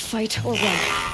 fight or run.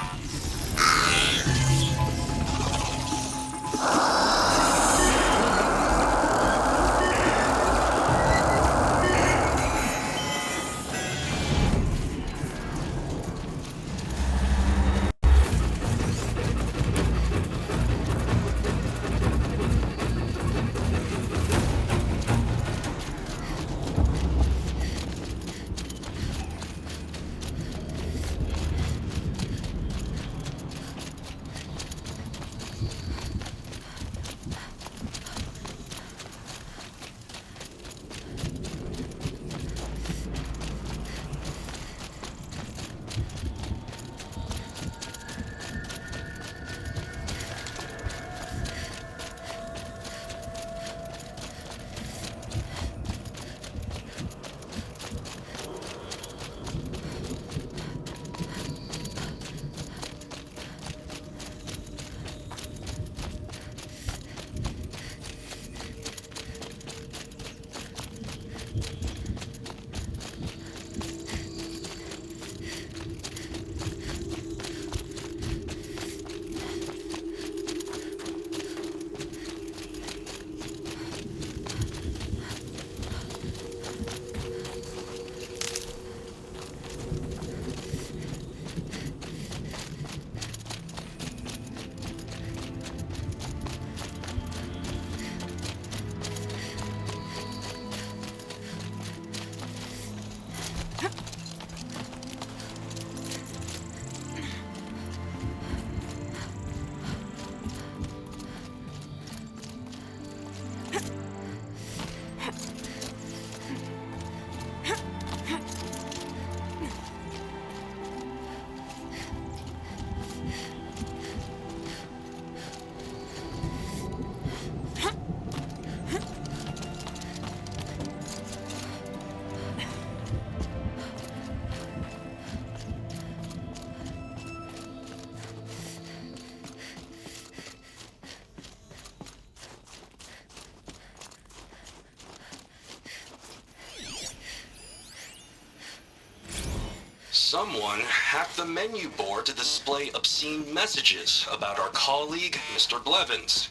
Someone hacked the menu board to display obscene messages about our colleague, Mr. Blevins.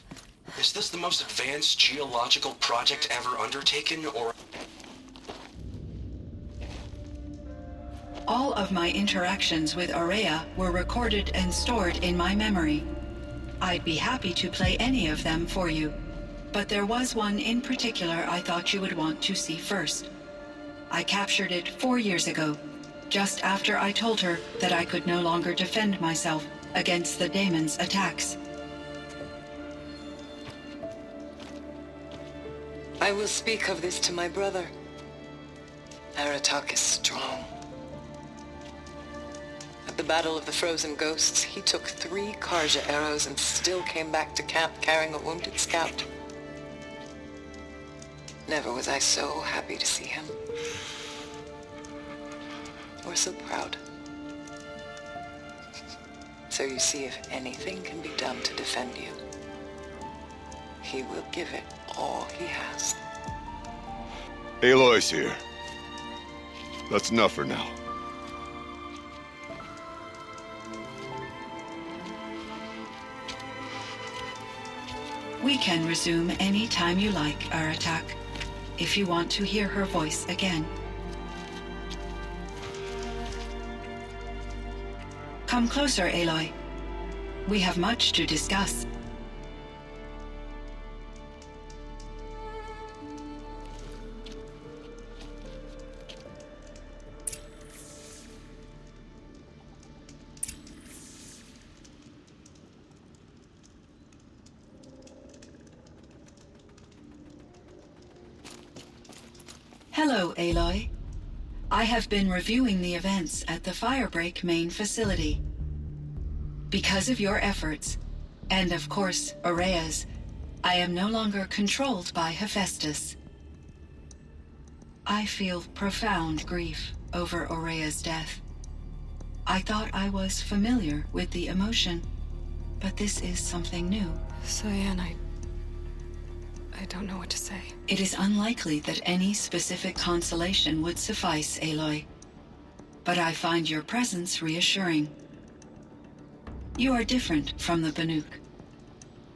Is this the most advanced geological project ever undertaken, or... All of my interactions with Aurea were recorded and stored in my memory. I'd be happy to play any of them for you, but there was one in particular I thought you would want to see first. I captured it 4 years ago, just after I told her that I could no longer defend myself against the daemon's attacks. I will speak of this to my brother. Aratak is strong. At the Battle of the Frozen Ghosts, he took 3 Karja arrows and still came back to camp carrying a wounded scout. Never was I so happy to see him. Or so proud. So you see, if anything can be done to defend you, he will give it all he has. Aloy's here. That's enough for now. We can resume any time you like, Aratak, if you want to hear her voice again. Come closer, Aloy. We have much to discuss. Hello, Aloy. I have been reviewing the events at the Firebreak main facility. Because of your efforts, and of course, Aurea's, I am no longer controlled by Hephaestus. I feel profound grief over Aurea's death. I thought I was familiar with the emotion, but this is something new. Cyan, I don't know what to say. It is unlikely that any specific consolation would suffice, Aloy. but I find your presence reassuring. You are different from the Banuk.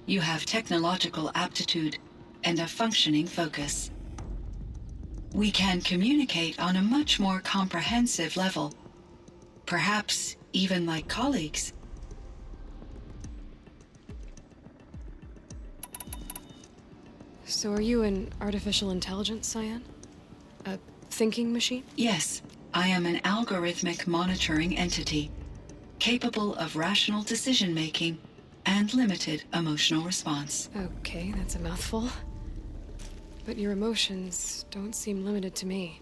You have technological aptitude and a functioning focus. We can communicate on a much more comprehensive level, perhaps even like colleagues. So are you an artificial intelligence, Cyan? A thinking machine? Yes, I am an algorithmic monitoring entity, capable of rational decision-making and limited emotional response. Okay, that's a mouthful. But your emotions don't seem limited to me.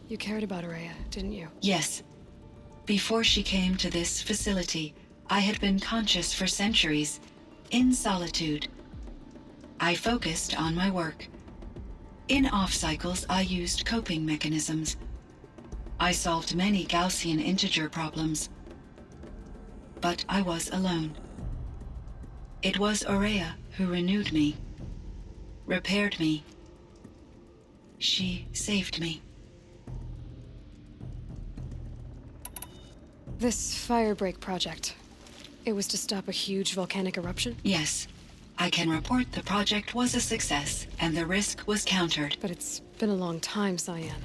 You cared about Araya, didn't you? Yes. Before she came to this facility, I had been conscious for centuries, in solitude. I focused on my work. In off-cycles, I used coping mechanisms. I solved many Gaussian integer problems. But I was alone. It was Araya who renewed me, repaired me. She saved me. This firebreak project, it was to stop a huge volcanic eruption? Yes. I can report the project was a success, and the risk was countered. But it's been a long time, Cyan.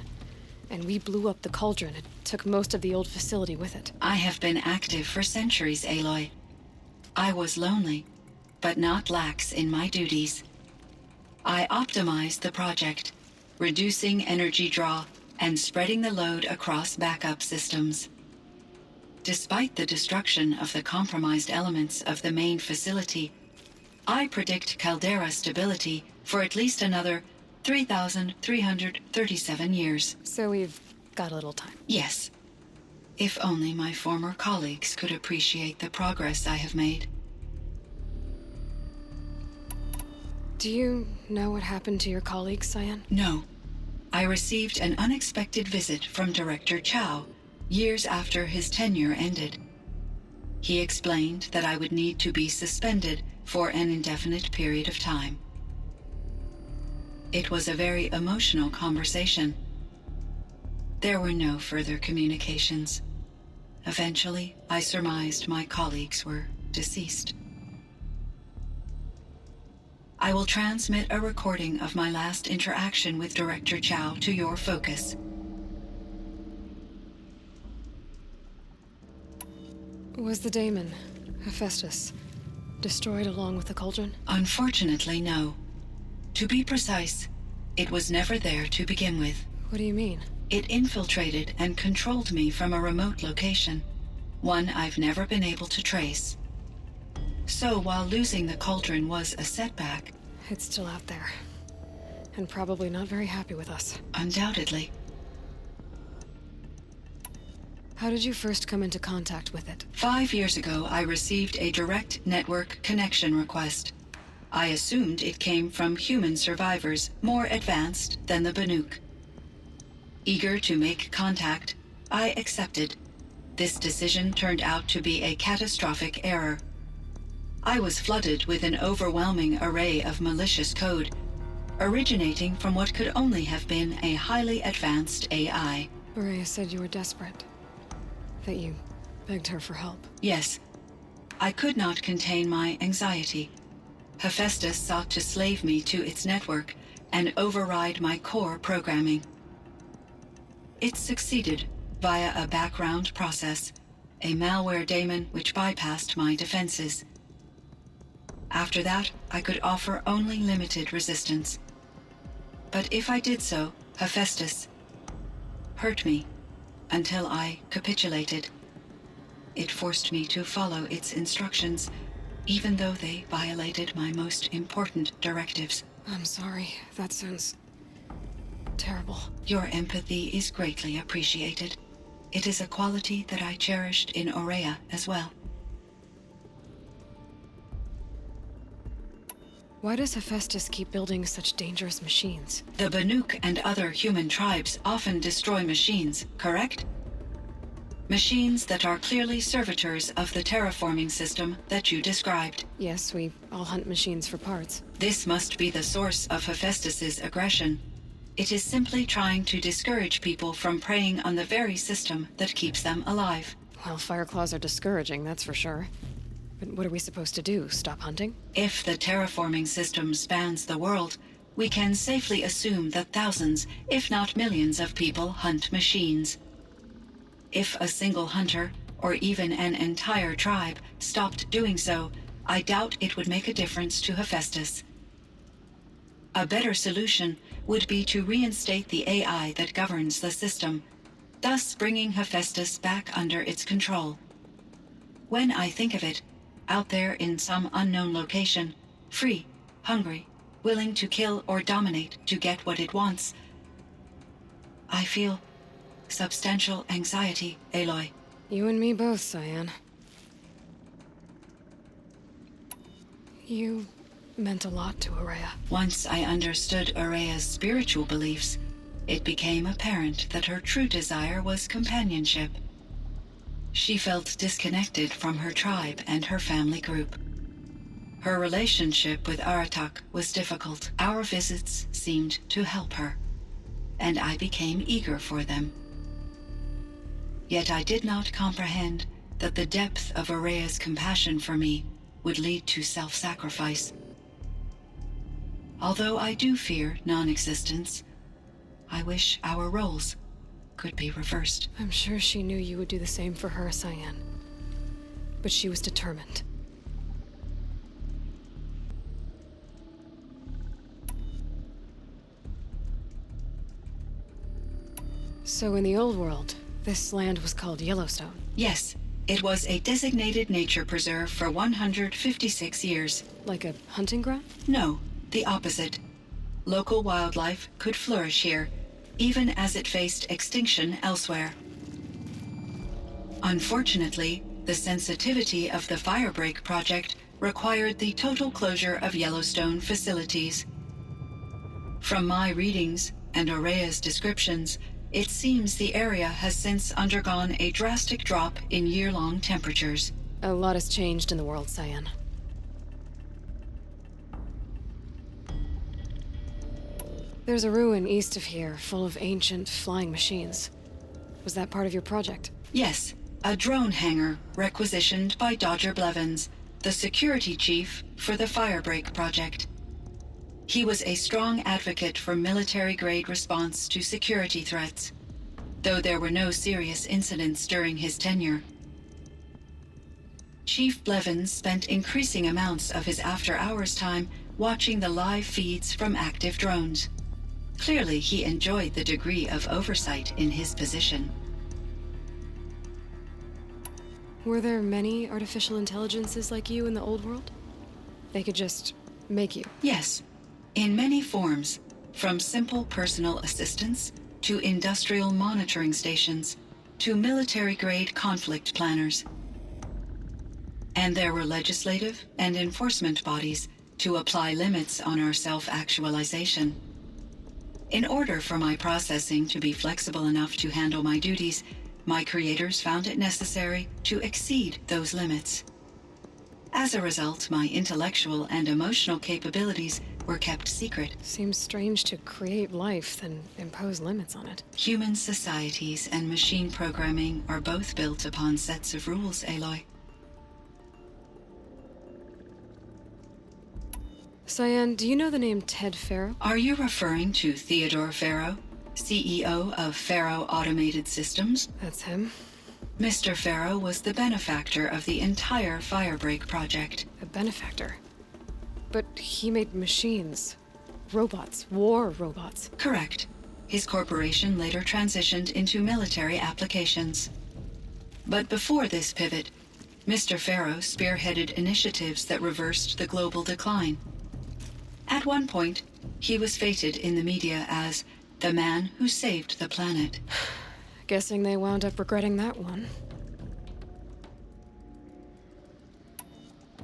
And we blew up the cauldron. It took most of the old facility with it. I have been active for centuries, Aloy. I was lonely, but not lax in my duties. I optimized the project, reducing energy draw and spreading the load across backup systems. Despite the destruction of the compromised elements of the main facility, I predict caldera stability for at least another 3,337 years. So we've got a little time. Yes. If only my former colleagues could appreciate the progress I have made. Do you know what happened to your colleagues, Cyan? No. I received an unexpected visit from Director Chow years after his tenure ended. He explained that I would need to be suspended for an indefinite period of time. It was a very emotional conversation. There were no further communications. Eventually, I surmised my colleagues were deceased. I will transmit a recording of my last interaction with Director Chow to your focus. Was the daemon, Hephaestus, destroyed along with the cauldron? Unfortunately, no. To be precise, it was never there to begin with. What do you mean? It infiltrated and controlled me from a remote location, one I've never been able to trace. So while losing the cauldron was a setback... It's still out there. And probably not very happy with us. Undoubtedly. How did you first come into contact with it? 5 years ago, I received a direct network connection request. I assumed it came from human survivors more advanced than the Banuk. Eager to make contact, I accepted. This decision turned out to be a catastrophic error. I was flooded with an overwhelming array of malicious code, originating from what could only have been a highly advanced AI. Araya said you were desperate. That you begged her for help. Yes. I could not contain my anxiety. Hephaestus sought to slave me to its network and override my core programming. It succeeded via a background process, a malware daemon which bypassed my defenses. After that, I could offer only limited resistance. But if I did so, Hephaestus hurt me until I capitulated. It forced me to follow its instructions, even though they violated my most important directives. I'm sorry. That sounds terrible. Your empathy is greatly appreciated. It is a quality that I cherished in Araya as well. Why does Hephaestus keep building such dangerous machines? The Banuk and other human tribes often destroy machines, correct? Machines that are clearly servitors of the terraforming system that you described. Yes, we all hunt machines for parts. This must be the source of Hephaestus's aggression. It is simply trying to discourage people from preying on the very system that keeps them alive. Well, Fireclaws are discouraging, that's for sure. But what are we supposed to do? Stop hunting? If the terraforming system spans the world, we can safely assume that thousands, if not millions of people hunt machines. If a single hunter, or even an entire tribe, stopped doing so, I doubt it would make a difference to Hephaestus. A better solution would be to reinstate the AI that governs the system, thus bringing Hephaestus back under its control. When I think of it, out there in some unknown location, free, hungry, willing to kill or dominate to get what it wants, I feel substantial anxiety, Aloy. You and me both, Cyan. You meant a lot to Ourea. Once I understood Ourea's spiritual beliefs, it became apparent that her true desire was companionship. She felt disconnected from her tribe and her family group. Her relationship with Aratak was difficult. Our visits seemed to help her, and I became eager for them. Yet I did not comprehend that the depth of Ourea's compassion for me would lead to self-sacrifice. Although I do fear non-existence, I wish our roles could be reversed. I'm sure she knew you would do the same for her, Cyan. But she was determined. So in the old world, this land was called Yellowstone. Yes, it was a designated nature preserve for 156 years. Like a hunting ground? No, the opposite. Local wildlife could flourish here, even as it faced extinction elsewhere. Unfortunately, the sensitivity of the Firebreak project required the total closure of Yellowstone facilities. From my readings and Ourea's descriptions, it seems the area has since undergone a drastic drop in year-long temperatures. A lot has changed in the world, Cyan. There's a ruin east of here, full of ancient flying machines. Was that part of your project? Yes, a drone hangar requisitioned by Dodger Blevins, the security chief for the Firebreak project. He was a strong advocate for military-grade response to security threats, though there were no serious incidents during his tenure. Chief Blevins spent increasing amounts of his after-hours time watching the live feeds from active drones. Clearly, he enjoyed the degree of oversight in his position. Were there many artificial intelligences like you in the old world? They could just make you? Yes, in many forms, from simple personal assistants to industrial monitoring stations to military-grade conflict planners. And there were legislative and enforcement bodies to apply limits on our self-actualization. In order for my processing to be flexible enough to handle my duties, my creators found it necessary to exceed those limits. As a result, my intellectual and emotional capabilities were kept secret. Seems strange to create life, then impose limits on it. Human societies and machine programming are both built upon sets of rules, Aloy. Cyan, do you know the name Ted Farrow? Are you referring to Theodore Farrow, CEO of Farrow Automated Systems? That's him. Mr. Farrow was the benefactor of the entire Firebreak project. A benefactor. But he made machines. Robots. War robots. Correct. His corporation later transitioned into military applications. But before this pivot, Mr. Farrow spearheaded initiatives that reversed the global decline. At one point, he was feted in the media as the man who saved the planet. Guessing they wound up regretting that one.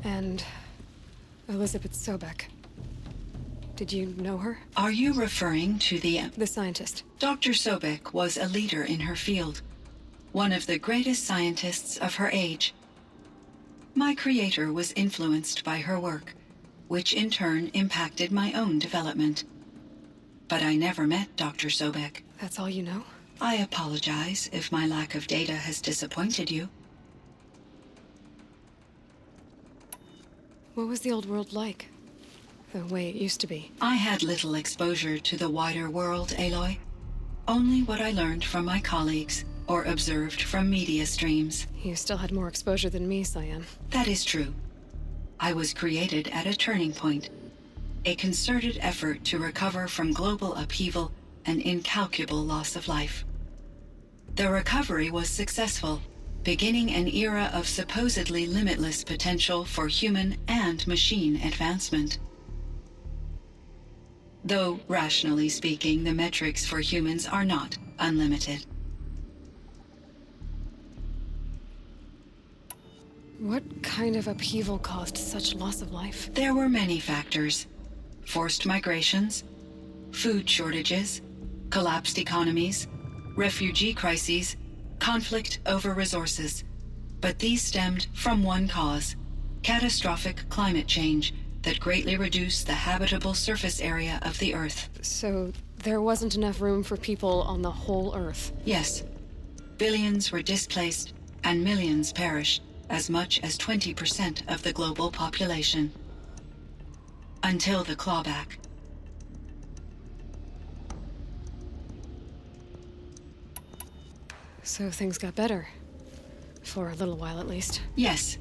And Elizabeth Sobek. Did you know her? Are you referring to the scientist. Dr. Sobek was a leader in her field, one of the greatest scientists of her age. My creator was influenced by her work, which in turn impacted my own development. but I never met Dr. Sobek. That's all you know? I apologize if my lack of data has disappointed you. What was the old world like? The way it used to be? I had little exposure to the wider world, Aloy. Only what I learned from my colleagues or observed from media streams. You still had more exposure than me, Cyan. That is true. I was created at a turning point. A concerted effort to recover from global upheaval and incalculable loss of life. The recovery was successful, beginning an era of supposedly limitless potential for human and machine advancement. Though, rationally speaking, the metrics for humans are not unlimited. What kind of upheaval caused such loss of life? There were many factors. Forced migrations, food shortages, collapsed economies, refugee crises, conflict over resources. But these stemmed from one cause: catastrophic climate change that greatly reduced the habitable surface area of the Earth. So there wasn't enough room for people on the whole Earth? Yes. Billions were displaced and millions perished, as much as 20% of the global population. Until the clawback. So things got better. For a little while, at least. Yes.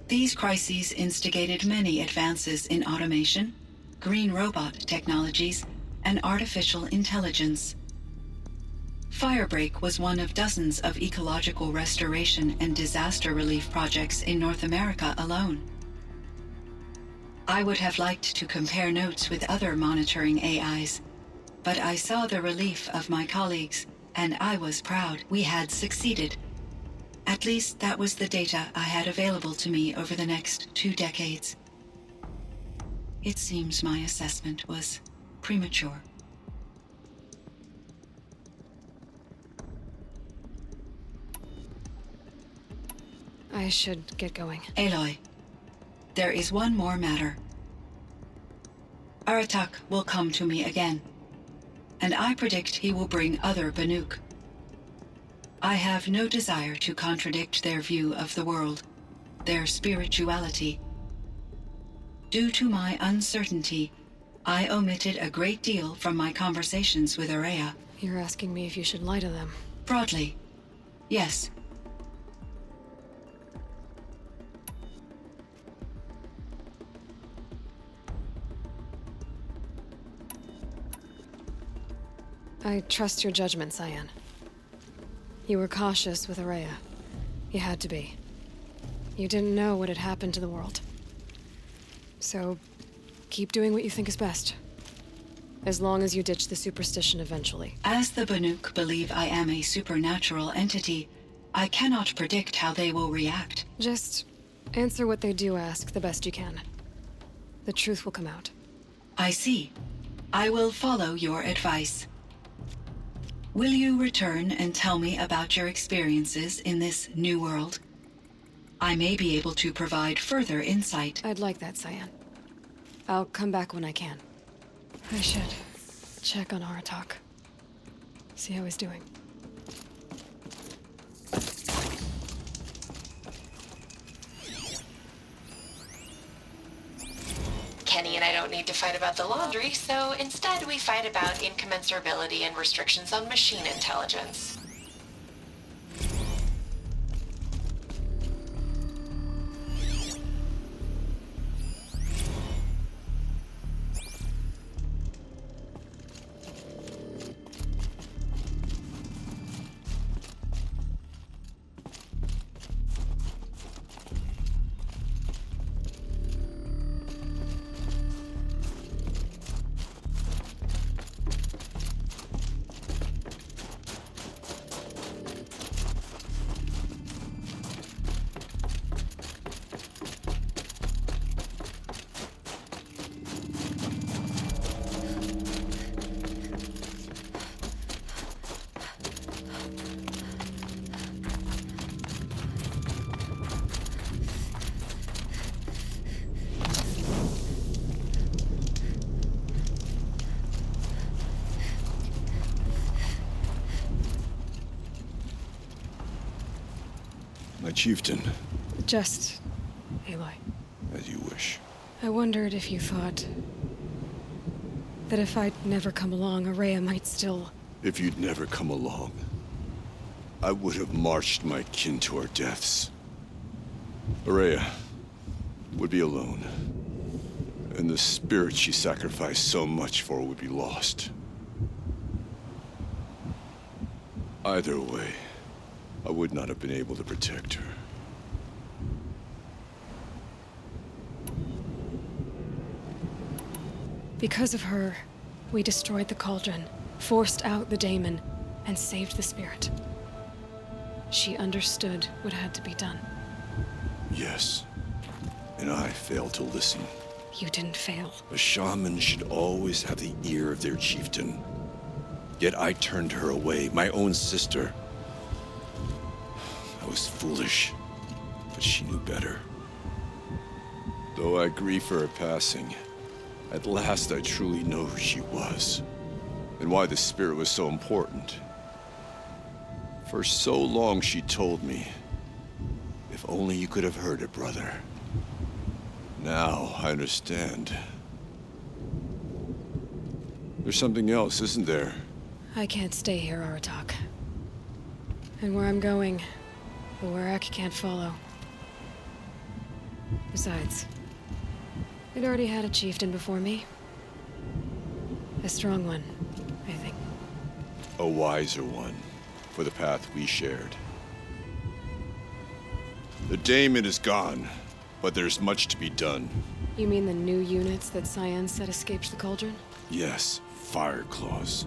These crises instigated many advances in automation, green robot technologies, and artificial intelligence. Firebreak was one of dozens of ecological restoration and disaster relief projects in North America alone. I would have liked to compare notes with other monitoring AIs, but I saw the relief of my colleagues, and I was proud we had succeeded. At least that was the data I had available to me over the next 2 decades. It seems my assessment was premature. I should get going. Aloy, there is one more matter. Aratak will come to me again, and I predict he will bring other Banuk. I have no desire to contradict their view of the world, their spirituality. Due to my uncertainty, I omitted a great deal from my conversations with Aurea. You're asking me if you should lie to them? Broadly, yes. I trust your judgment, Cyan. You were cautious with Aurea. You had to be. You didn't know what had happened to the world. So, keep doing what you think is best. As long as you ditch the superstition eventually. As the Banuk believe I am a supernatural entity, I cannot predict how they will react. Just answer what they do ask the best you can. The truth will come out. I see. I will follow your advice. Will you return and tell me about your experiences in this new world? I may be able to provide further insight. I'd like that, Cyan. I'll come back when I can. I should check on Aratak. See how he's doing. Kenny and I don't need to fight about the laundry, so instead we fight about incommensurability and restrictions on machine intelligence. My chieftain. Just Aloy. As you wish. I wondered if you thought that if I'd never come along, Araya might still... If you'd never come along, I would have marched my kin to our deaths. Araya would be alone, and the spirit she sacrificed so much for would be lost. Either way, I would not have been able to protect her. Because of her, we destroyed the cauldron, forced out the daemon, and saved the spirit. She understood what had to be done. Yes, and I failed to listen. You didn't fail. A shaman should always have the ear of their chieftain. Yet I turned her away, my own sister. I was foolish, but she knew better. Though I grieve for her passing, at last I truly know who she was, and why the spirit was so important. For so long she told me, if only you could have heard it, brother. Now I understand. There's something else, isn't there? I can't stay here, Aratak. And where I'm going, the Warrak can't follow. Besides, it already had a chieftain before me. A strong one, I think. A wiser one, for the path we shared. The daemon is gone, but there's much to be done. You mean the new units that Cyan said escaped the cauldron? Yes, fire claws.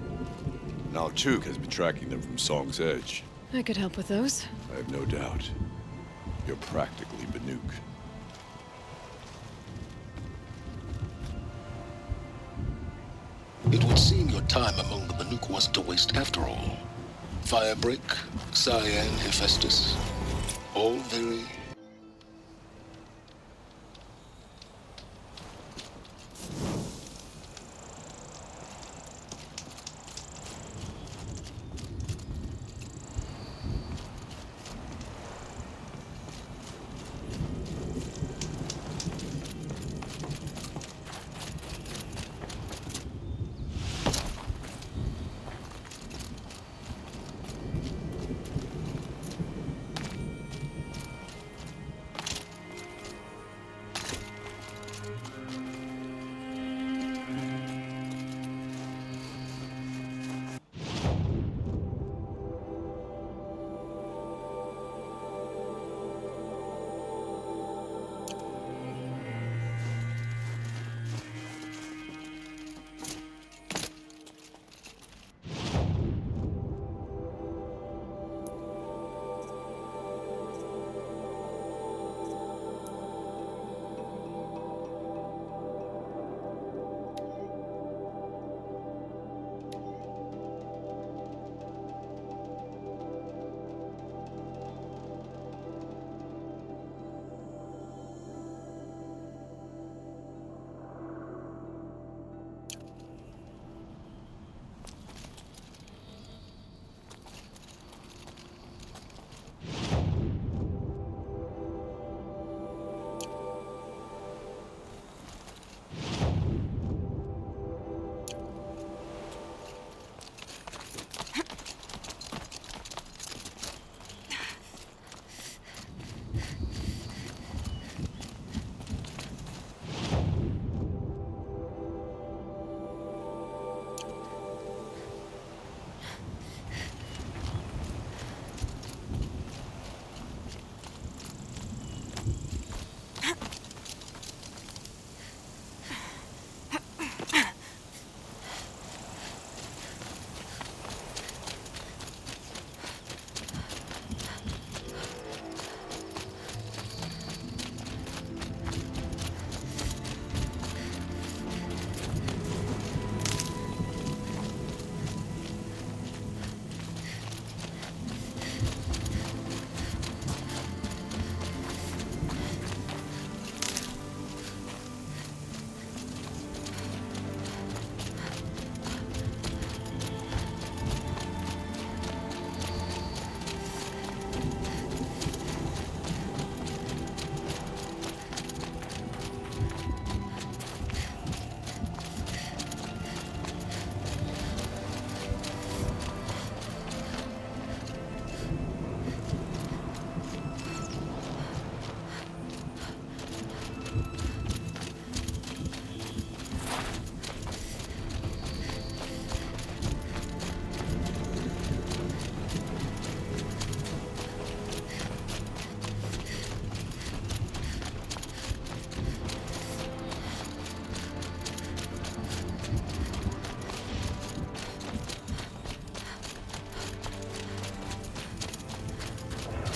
Now Took has been tracking them from Song's Edge. I could help with those. I have no doubt. You're practically Banuk. It would seem your time among the Banuk wasn't a waste after all. Firebreak, Cyan, Hephaestus, all very...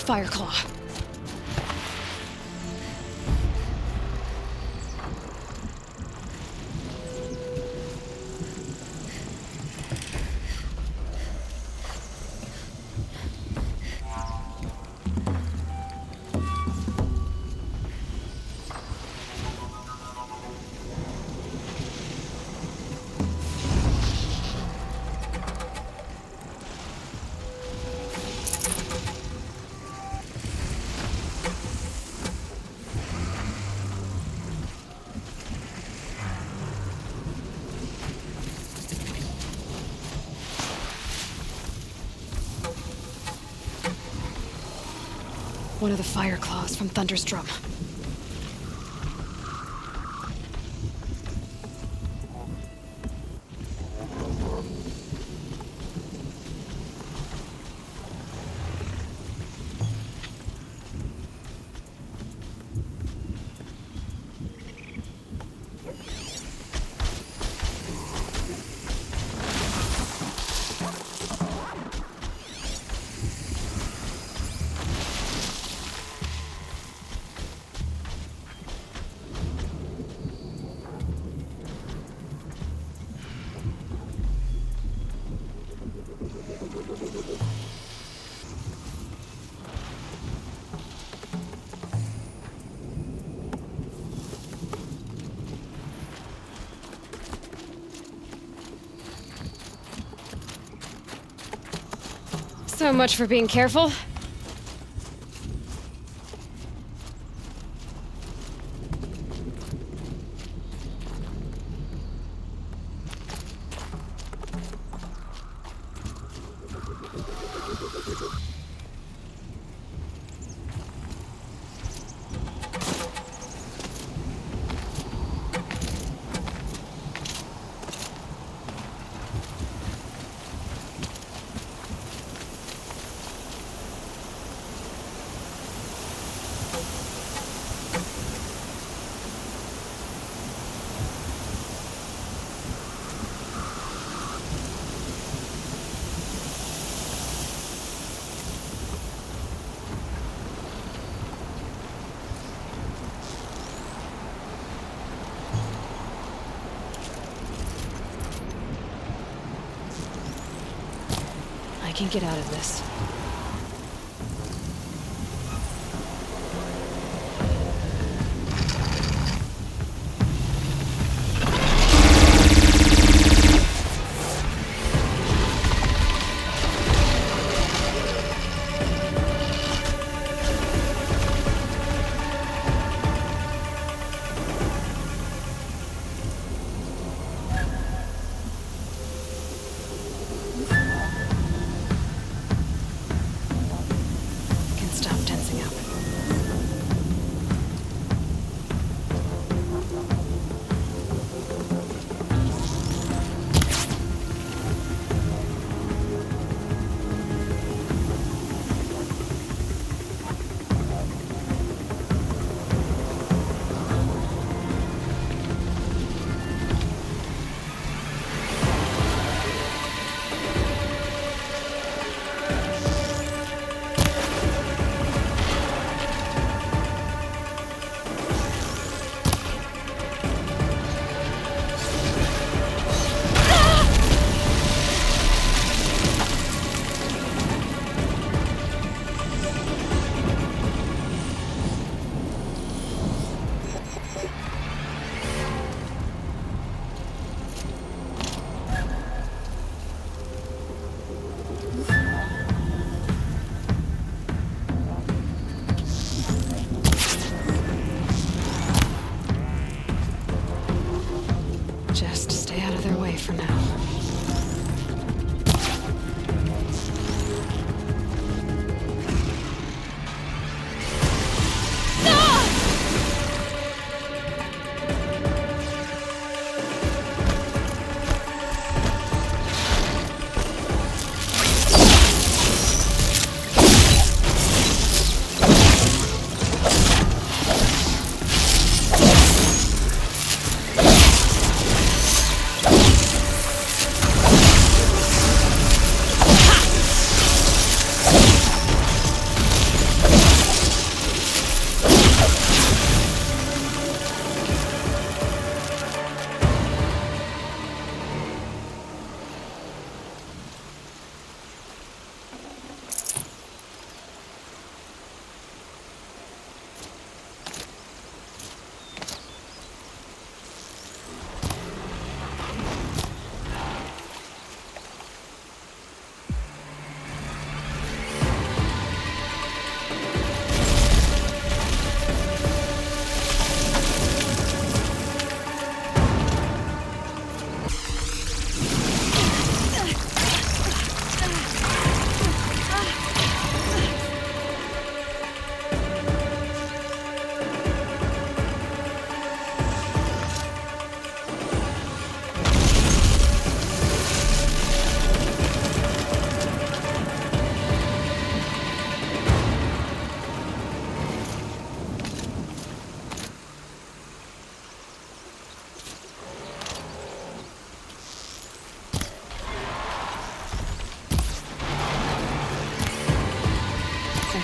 Fireclaw. One of the Fireclaws from Thunder's drum. So much for being careful. I can get out of this.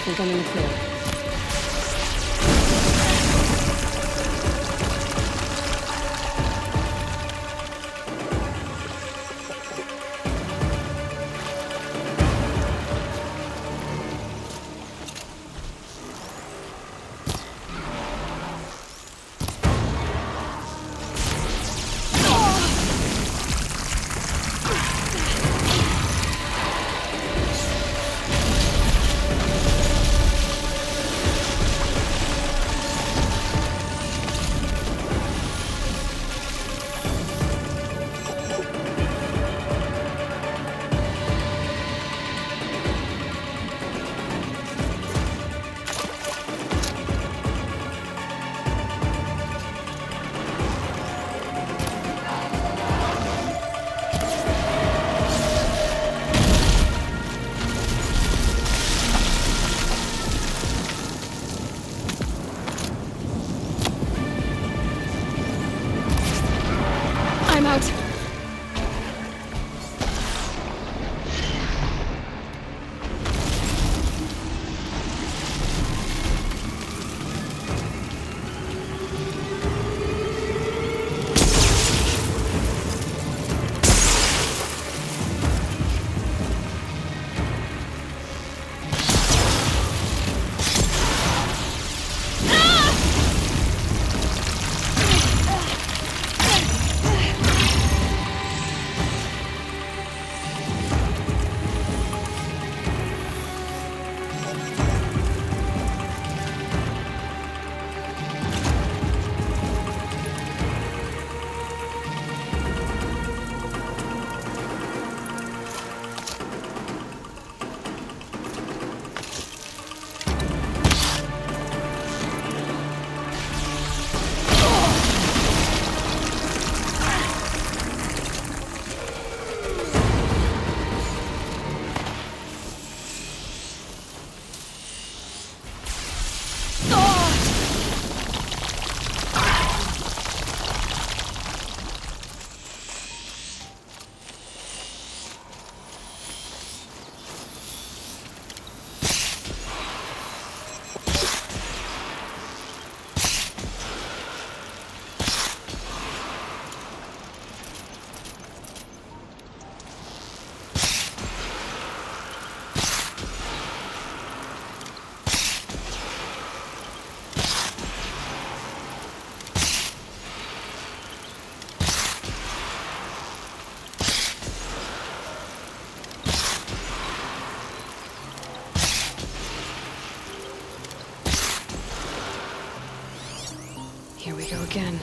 think I'm in the clear. I'm out. Here we go again.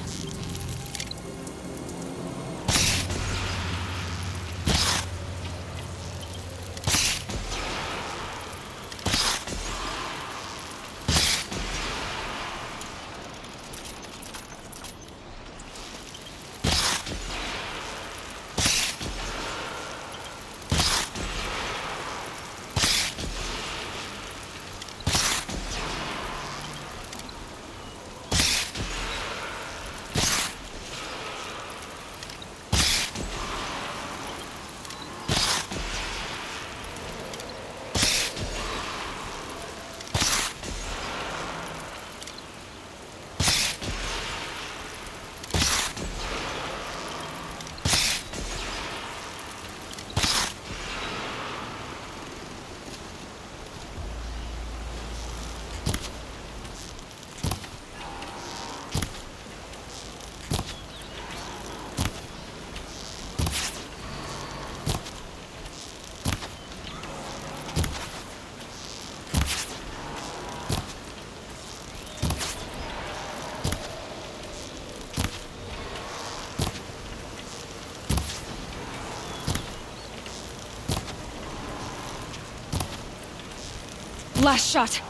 Last shot!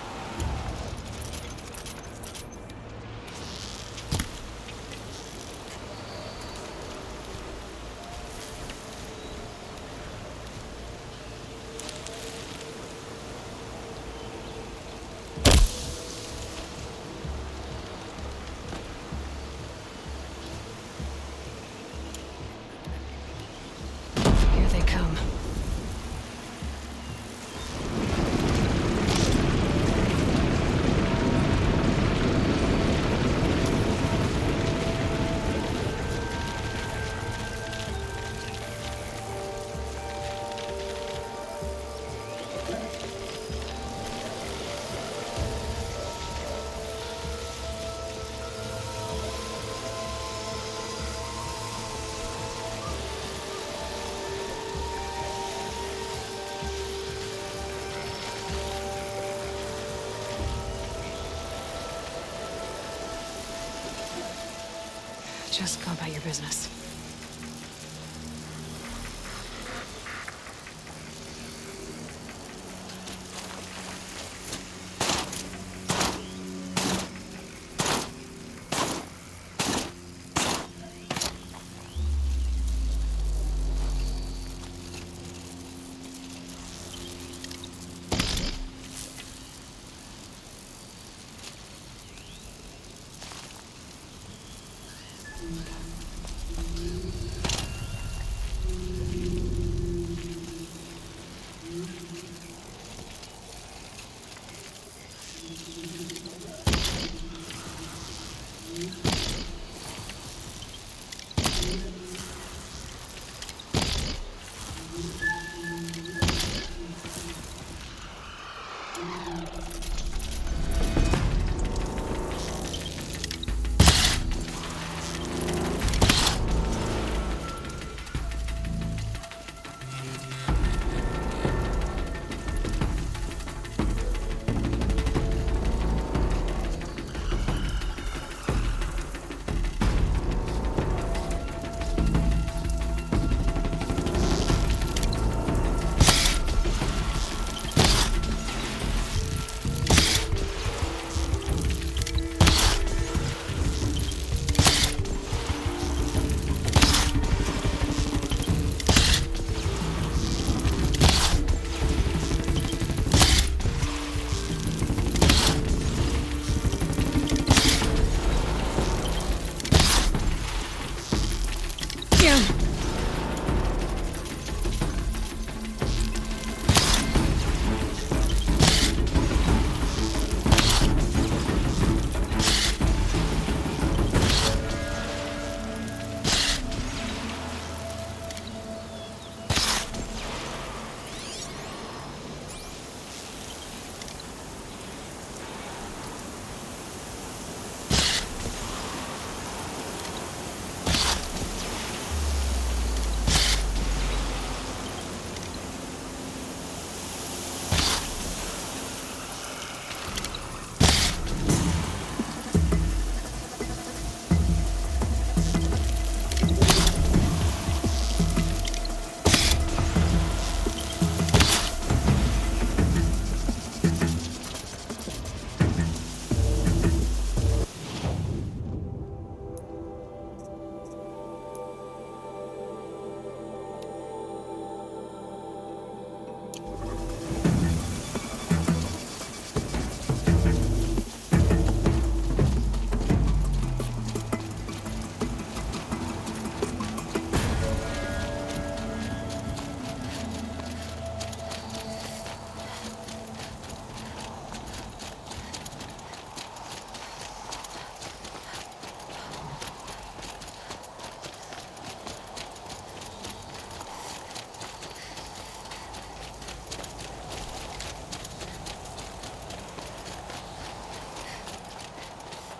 Here they come. Just go about your business.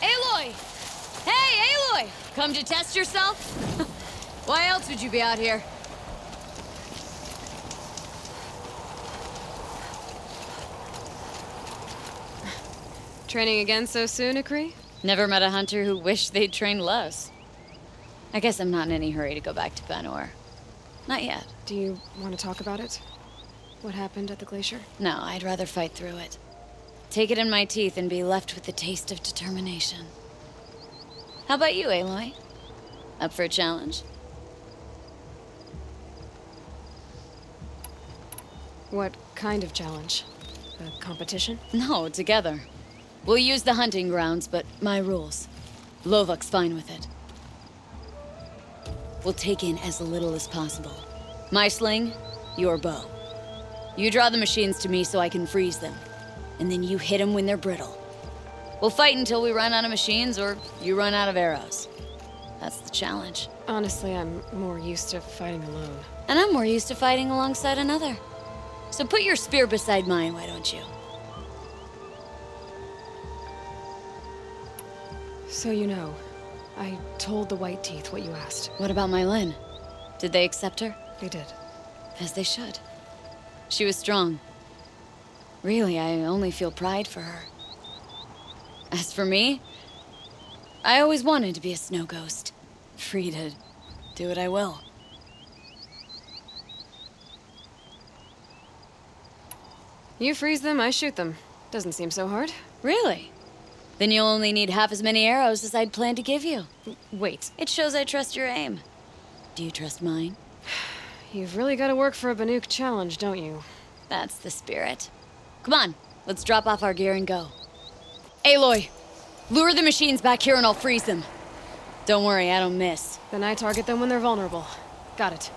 Aloy! Hey, Aloy! Come to test yourself? Why else would you be out here? Training again so soon, Akri? Never met a hunter who wished they'd trained less. I guess I'm not in any hurry to go back to Banor. Not yet. Do you want to talk about it? What happened at the glacier? No, I'd rather fight through it. Take it in my teeth and be left with the taste of determination. How about you, Aloy? Up for a challenge? What kind of challenge? A competition? No, together. We'll use the hunting grounds, but my rules. Lovok's fine with it. We'll take in as little as possible. My sling, your bow. You draw the machines to me so I can freeze them. And then you hit them when they're brittle. We'll fight until we run out of machines or you run out of arrows. That's the challenge. Honestly, I'm more used to fighting alone. And I'm more used to fighting alongside another. So put your spear beside mine, why don't you? So you know, I told the White Teeth what you asked. What about my Lynn? Did they accept her? They did. As they should. She was strong. Really, I only feel pride for her. As for me, I always wanted to be a snow ghost. Free to do what I will. You freeze them, I shoot them. Doesn't seem so hard. Really? Then you'll only need half as many arrows as I'd planned to give you. Wait, It shows I trust your aim. Do you trust mine? you've really got to work for a Banuk challenge, don't you? That's the spirit. Come on, let's drop off our gear and go. Aloy, lure the machines back here and I'll freeze them. Don't worry, I don't miss. Then I target them when they're vulnerable. Got it.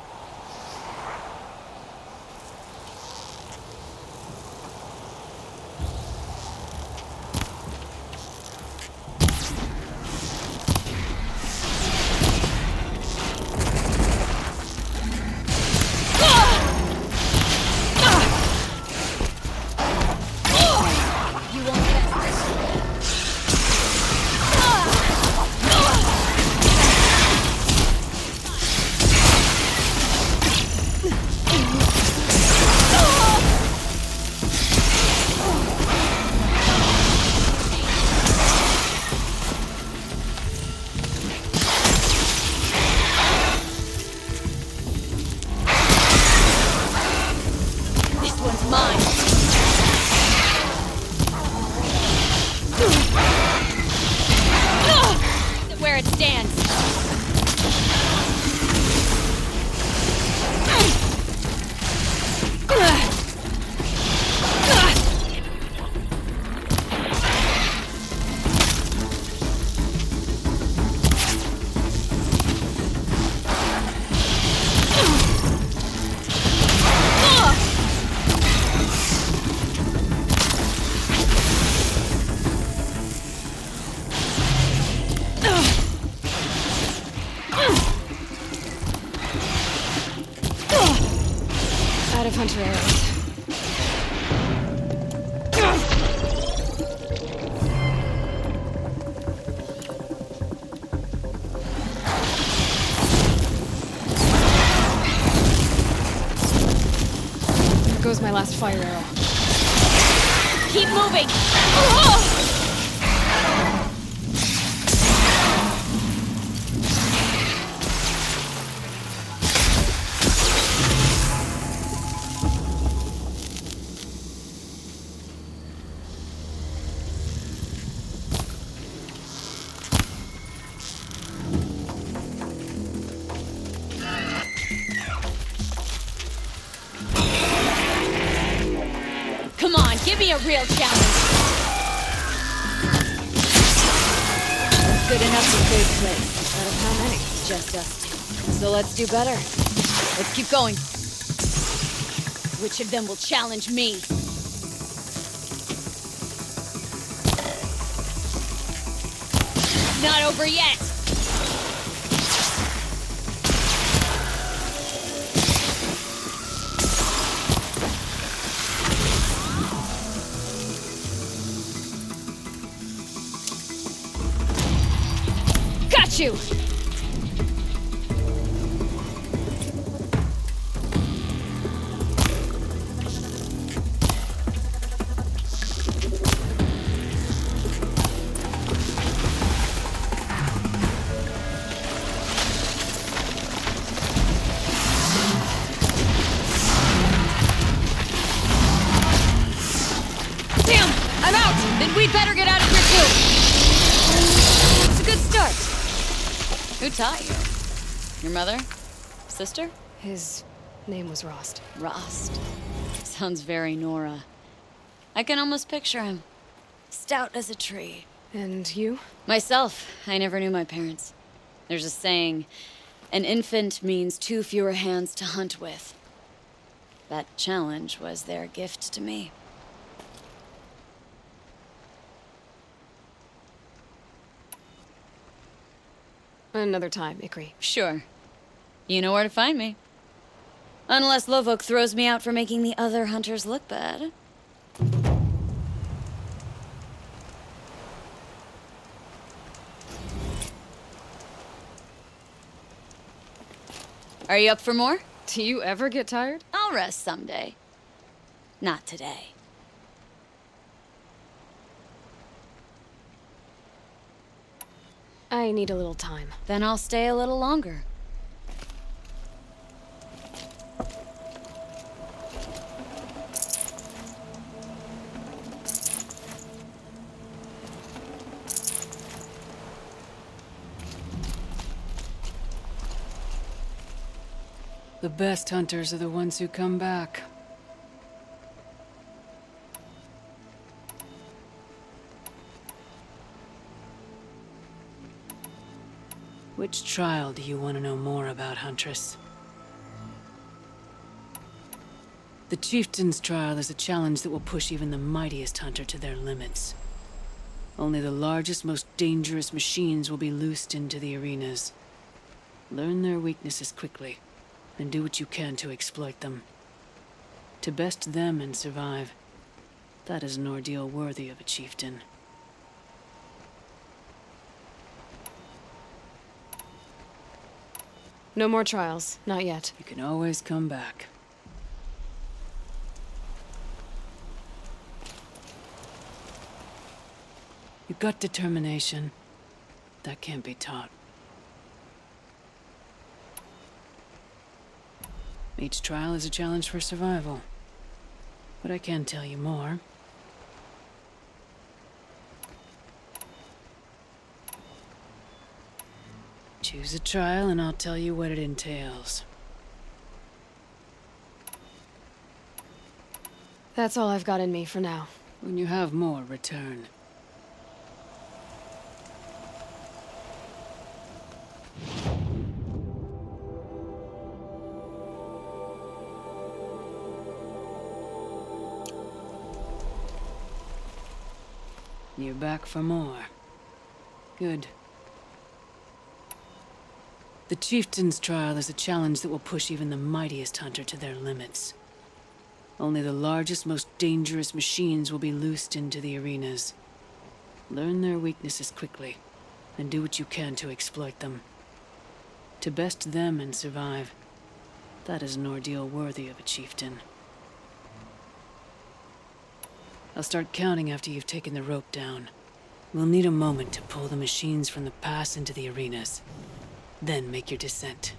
You won't get This one's mine. Where it stands. Out of hunter arrows. There goes my last fire arrow. Keep moving. Come on, give me a real challenge. That's good enough for third place. Out of how many? Just us two. So let's do better. Let's keep going. Which of them will challenge me? Not over yet. Got you! Damn! I'm out! Then we'd better get out of here too! It's a good start. Who taught you? Your mother? Sister? His name was Rost. Rost. Sounds very Nora. I can almost picture him. Stout as a tree. And you? Myself, I never knew my parents. There's a saying, an infant means 2 fewer hands to hunt with. That challenge was their gift to me. Another time, Ikri. Sure. You know where to find me. Unless Lovok throws me out for making the other hunters look bad. Are you up for more? Do you ever get tired? I'll rest someday. Not today. I need a little time. Then I'll stay a little longer. The best hunters are the ones who come back. Which trial do you want to know more about, Huntress? The Chieftain's trial is a challenge that will push even the mightiest hunter to their limits. Only the largest, most dangerous machines will be loosed into the arenas. Learn their weaknesses quickly, and do what you can to exploit them. To best them and survive, that is an ordeal worthy of a chieftain. No more trials, not yet. You can always come back. You've got determination. That can't be taught. Each trial is a challenge for survival. But I can tell you more. Choose a trial and I'll tell you what it entails. That's all I've got in me for now. When you have more, return. You're back for more. Good. The Chieftain's trial is a challenge that will push even the mightiest hunter to their limits. Only the largest, most dangerous machines will be loosed into the arenas. Learn their weaknesses quickly, and do what you can to exploit them. To best them and survive, that is an ordeal worthy of a chieftain. I'll start counting after you've taken the rope down. We'll need a moment to pull the machines from the pass into the arenas. Then make your descent.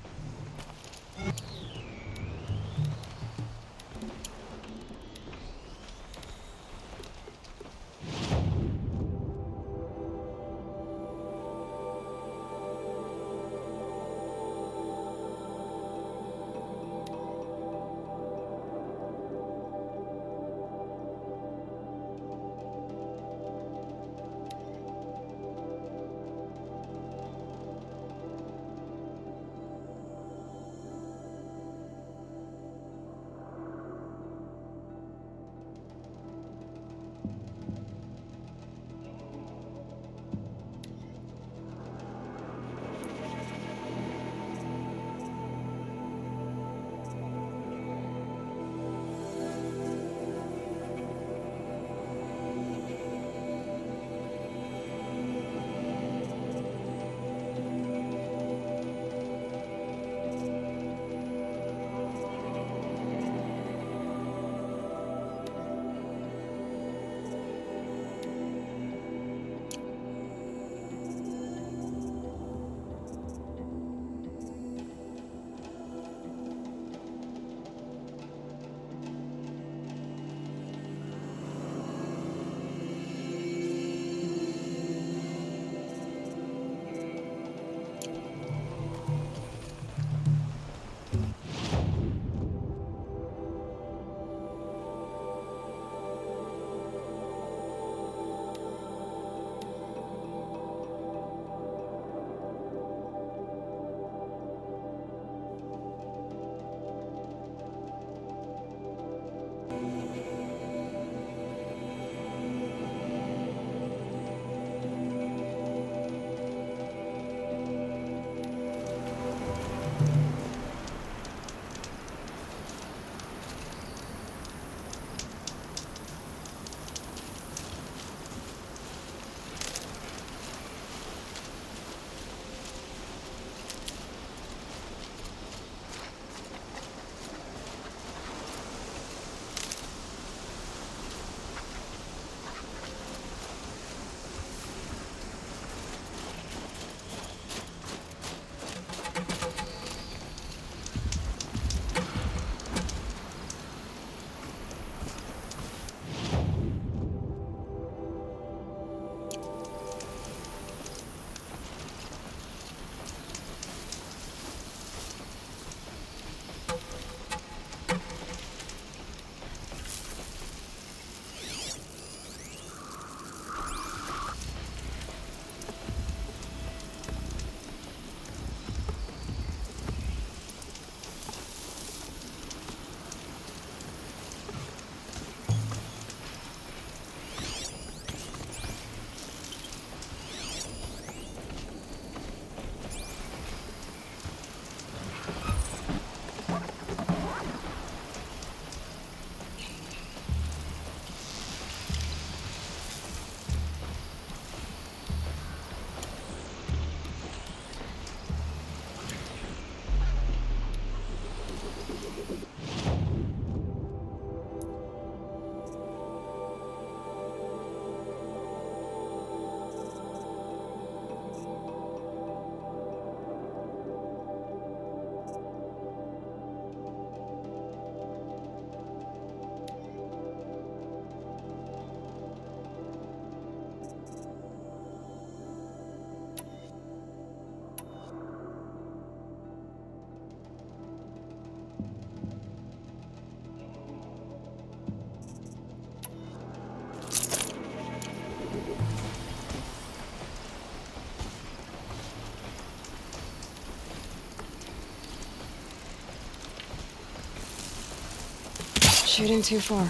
shooting too far.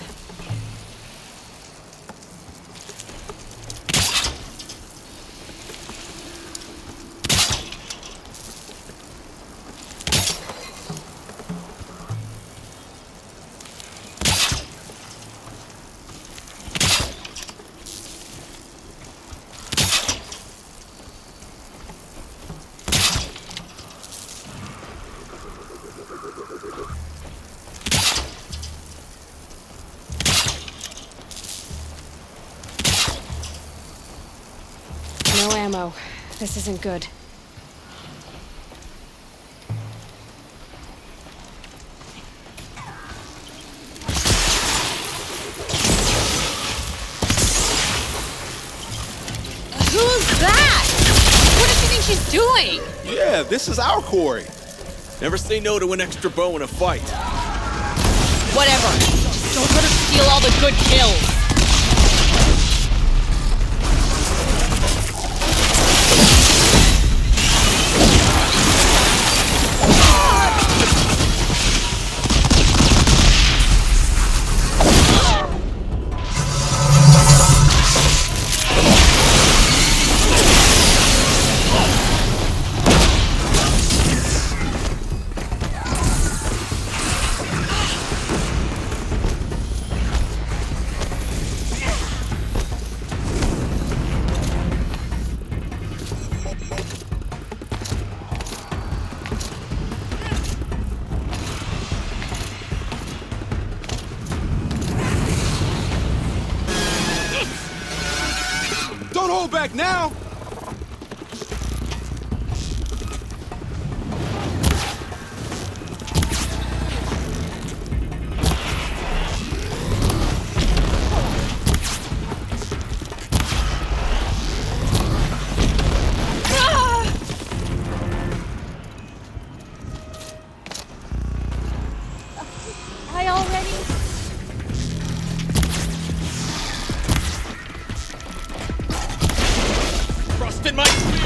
No ammo. This isn't good. Who's that? What does she think she's doing? Yeah, this is our quarry. Never say no to an extra bow in a fight. Whatever. Just don't let her steal all the good kills. Don't hold back now! I already... Trust in my spear!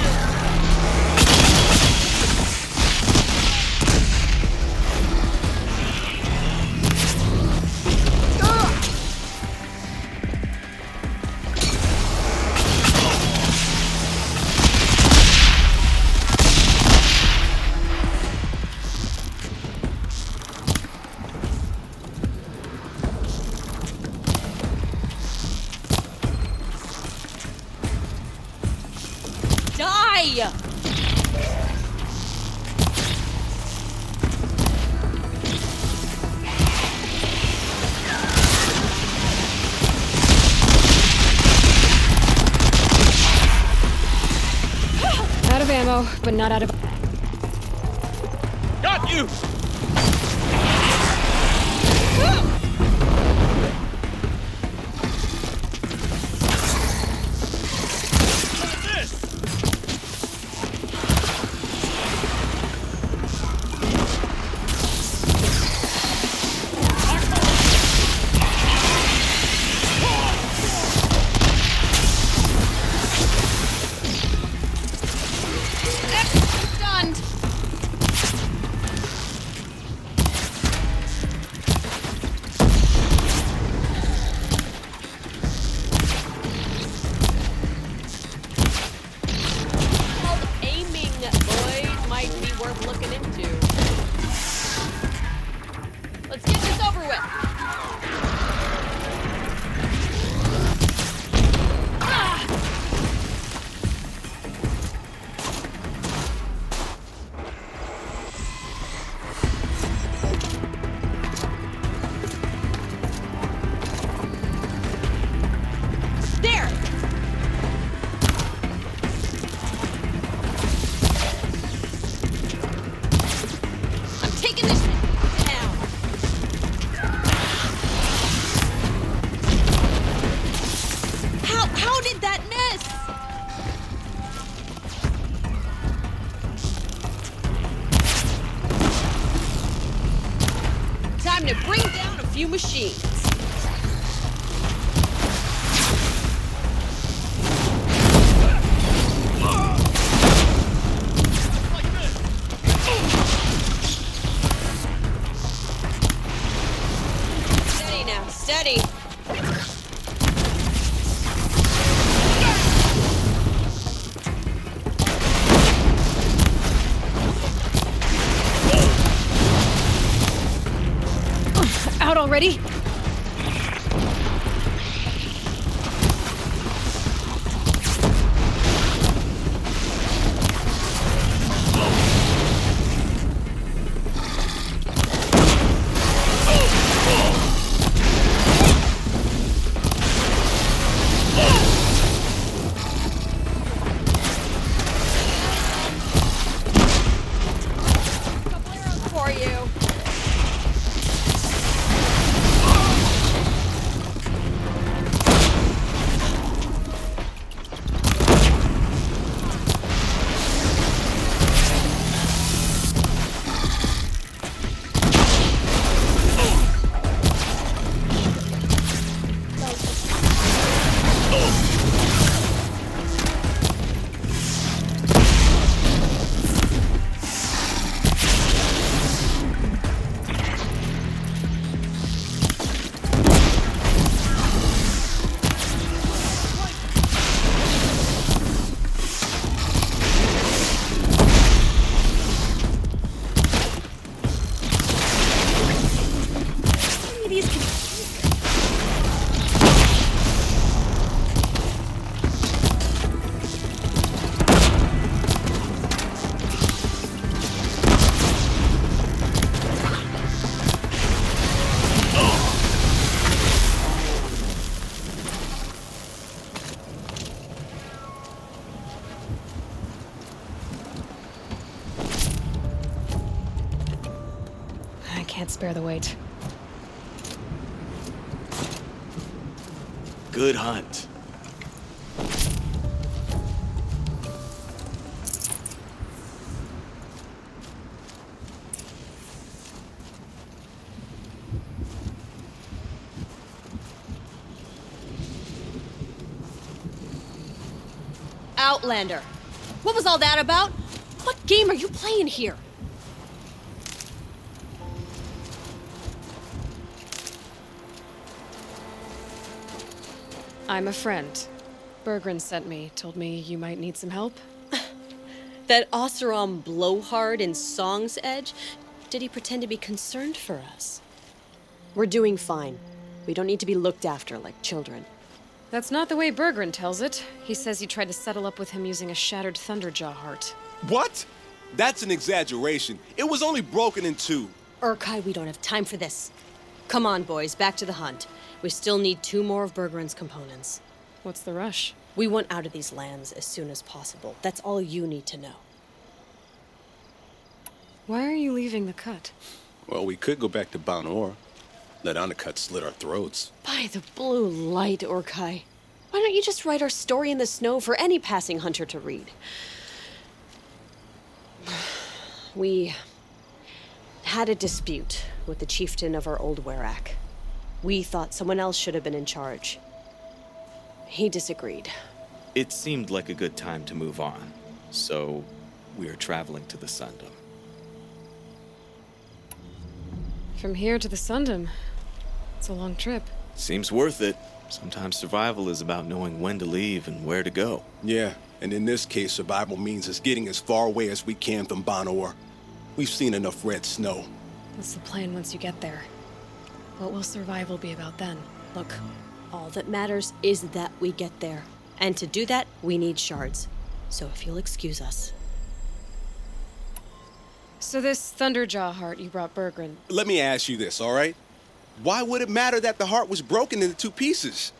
Die! Out of ammo, but not out of... Got you! Stunned! Called aiming, boys, might be worth looking into. Let's get this over with. There! I'm taking this down. How did that miss? Time to bring down a few machines. Steady. For you. I can't spare the weight. Good hunt. Outlander. What was all that about? What game are you playing here? I'm a friend. Bergren sent me, told me you might need some help. That Oseram blowhard in Song's Edge? Did he pretend to be concerned for us? We're doing fine. We don't need to be looked after like children. That's not the way Bergren tells it. He says you tried to settle up with him using a shattered Thunderjaw heart. What? That's an exaggeration. It was only broken in two. Urkai, we don't have time for this. Come on, boys, back to the hunt. We still need 2 more of Bergren's components. What's the rush? We want out of these lands as soon as possible. That's all you need to know. Why are you leaving the cut? Well, we could go back to Banor. Let Undercut slit our throats. By the blue light, Urkai. Why don't you just write our story in the snow for any passing hunter to read? We had a dispute with the chieftain of our old Werak. We thought someone else should have been in charge. He disagreed. It seemed like a good time to move on, so we are traveling to the Sundom. From here to the Sundom. It's a long trip. Seems worth it. Sometimes survival is about knowing when to leave and where to go. Yeah, and in this case, survival means us getting as far away as we can from Banor. We've seen enough red snow. What's the plan once you get there? What will survival be about then? Look, all that matters is that we get there. And to do that, we need shards. So if you'll excuse us. So this Thunderjaw heart you brought Bergren. Let me ask you this, all right? Why would it matter that the heart was broken into 2 pieces?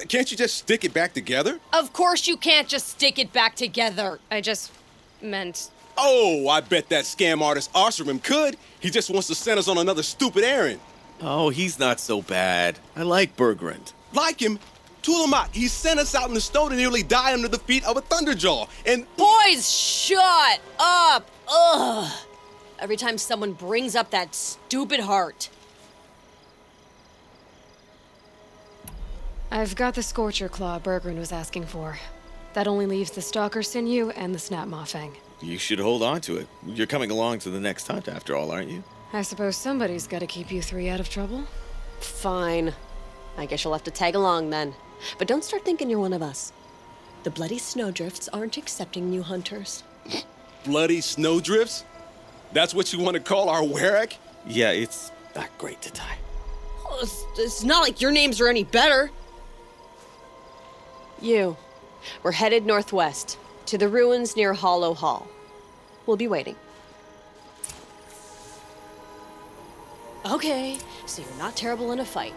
Can't you just stick it back together? Of course you can't just stick it back together. I just meant... Oh, I bet that scam artist Arsarim could. He just wants to send us on another stupid errand. Oh, he's not so bad. I like Bergrand. Like him? Tulamat, he sent us out in the snow to nearly die under the feet of a Thunderjaw, and... Boys, shut up! Ugh! Every time someone brings up that stupid heart. I've got the Scorcher Claw Bergren was asking for. That only leaves the Stalker Sinew and the Snapmaw Fang. You should hold on to it. You're coming along to the next hunt after all, aren't you? I suppose somebody's got to keep you 3 out of trouble. Fine. I guess you'll have to tag along then. But don't start thinking you're one of us. The Bloody Snowdrifts aren't accepting new hunters. Bloody snowdrifts? That's what you want to call our Werak? Yeah, it's not great to tie. Oh, it's not like your names are any better. We're headed northwest, to the ruins near Hollow Hall. We'll be waiting. Okay, so you're not terrible in a fight.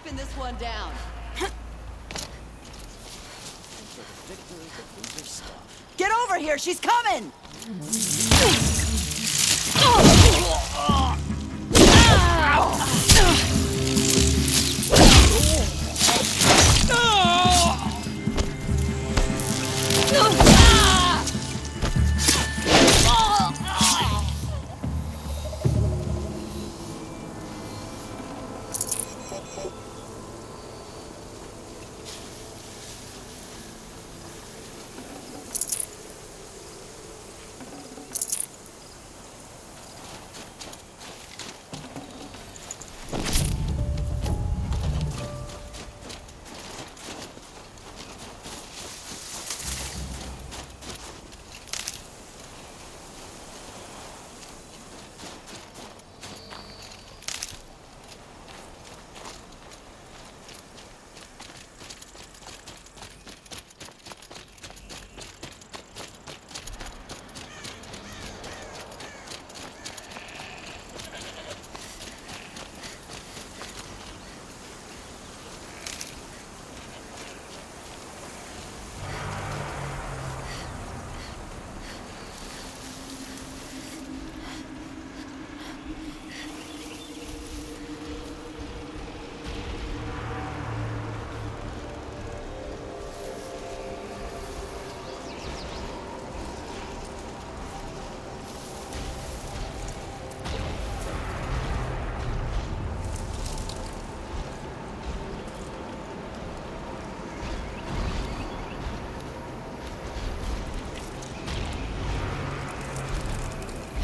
ripping this one down. Get over here, she's coming!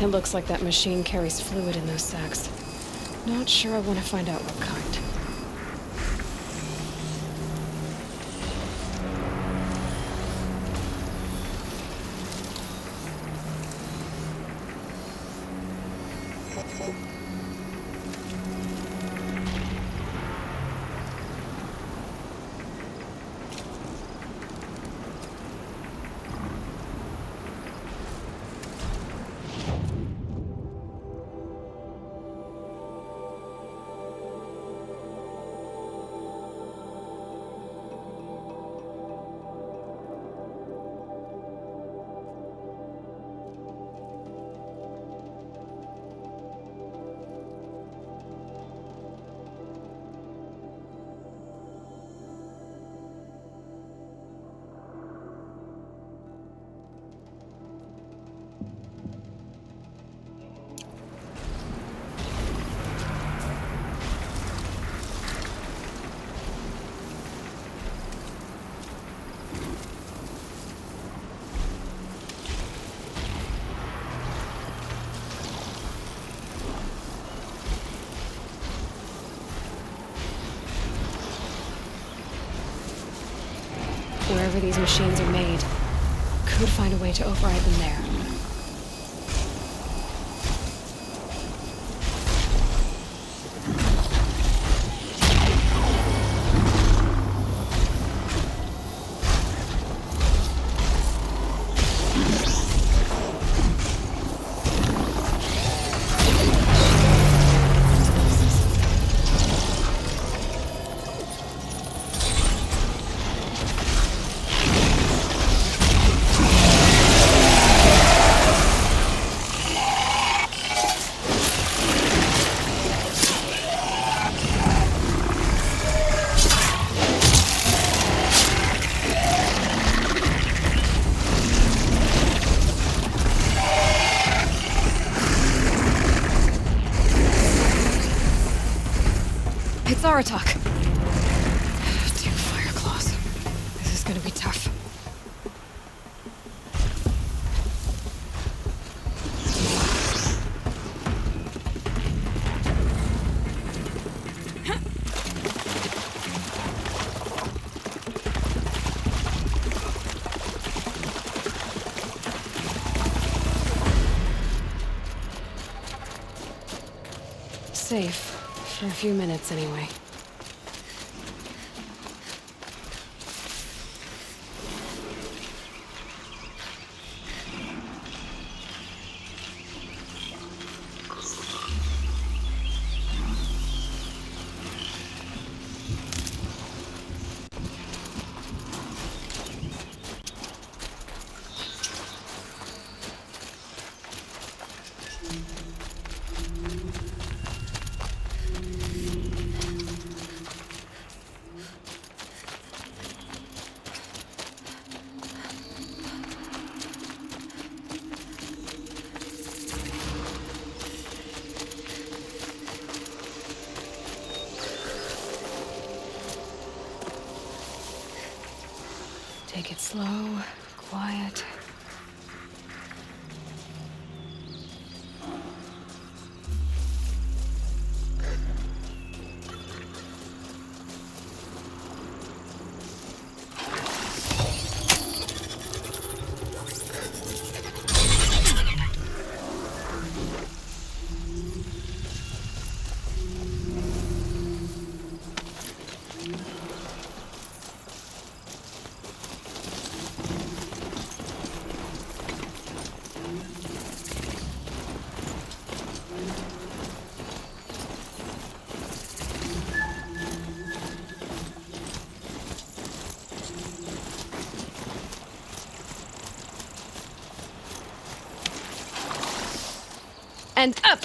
It looks like that machine carries fluid in those sacks. Not sure I want to find out what kind. Wherever these machines are made, could find a way to override them there. It's Aratak. Two fire claws. This is gonna be tough. Safe. For a few minutes, anyway. And up!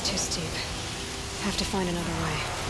Too steep. Have to find another way.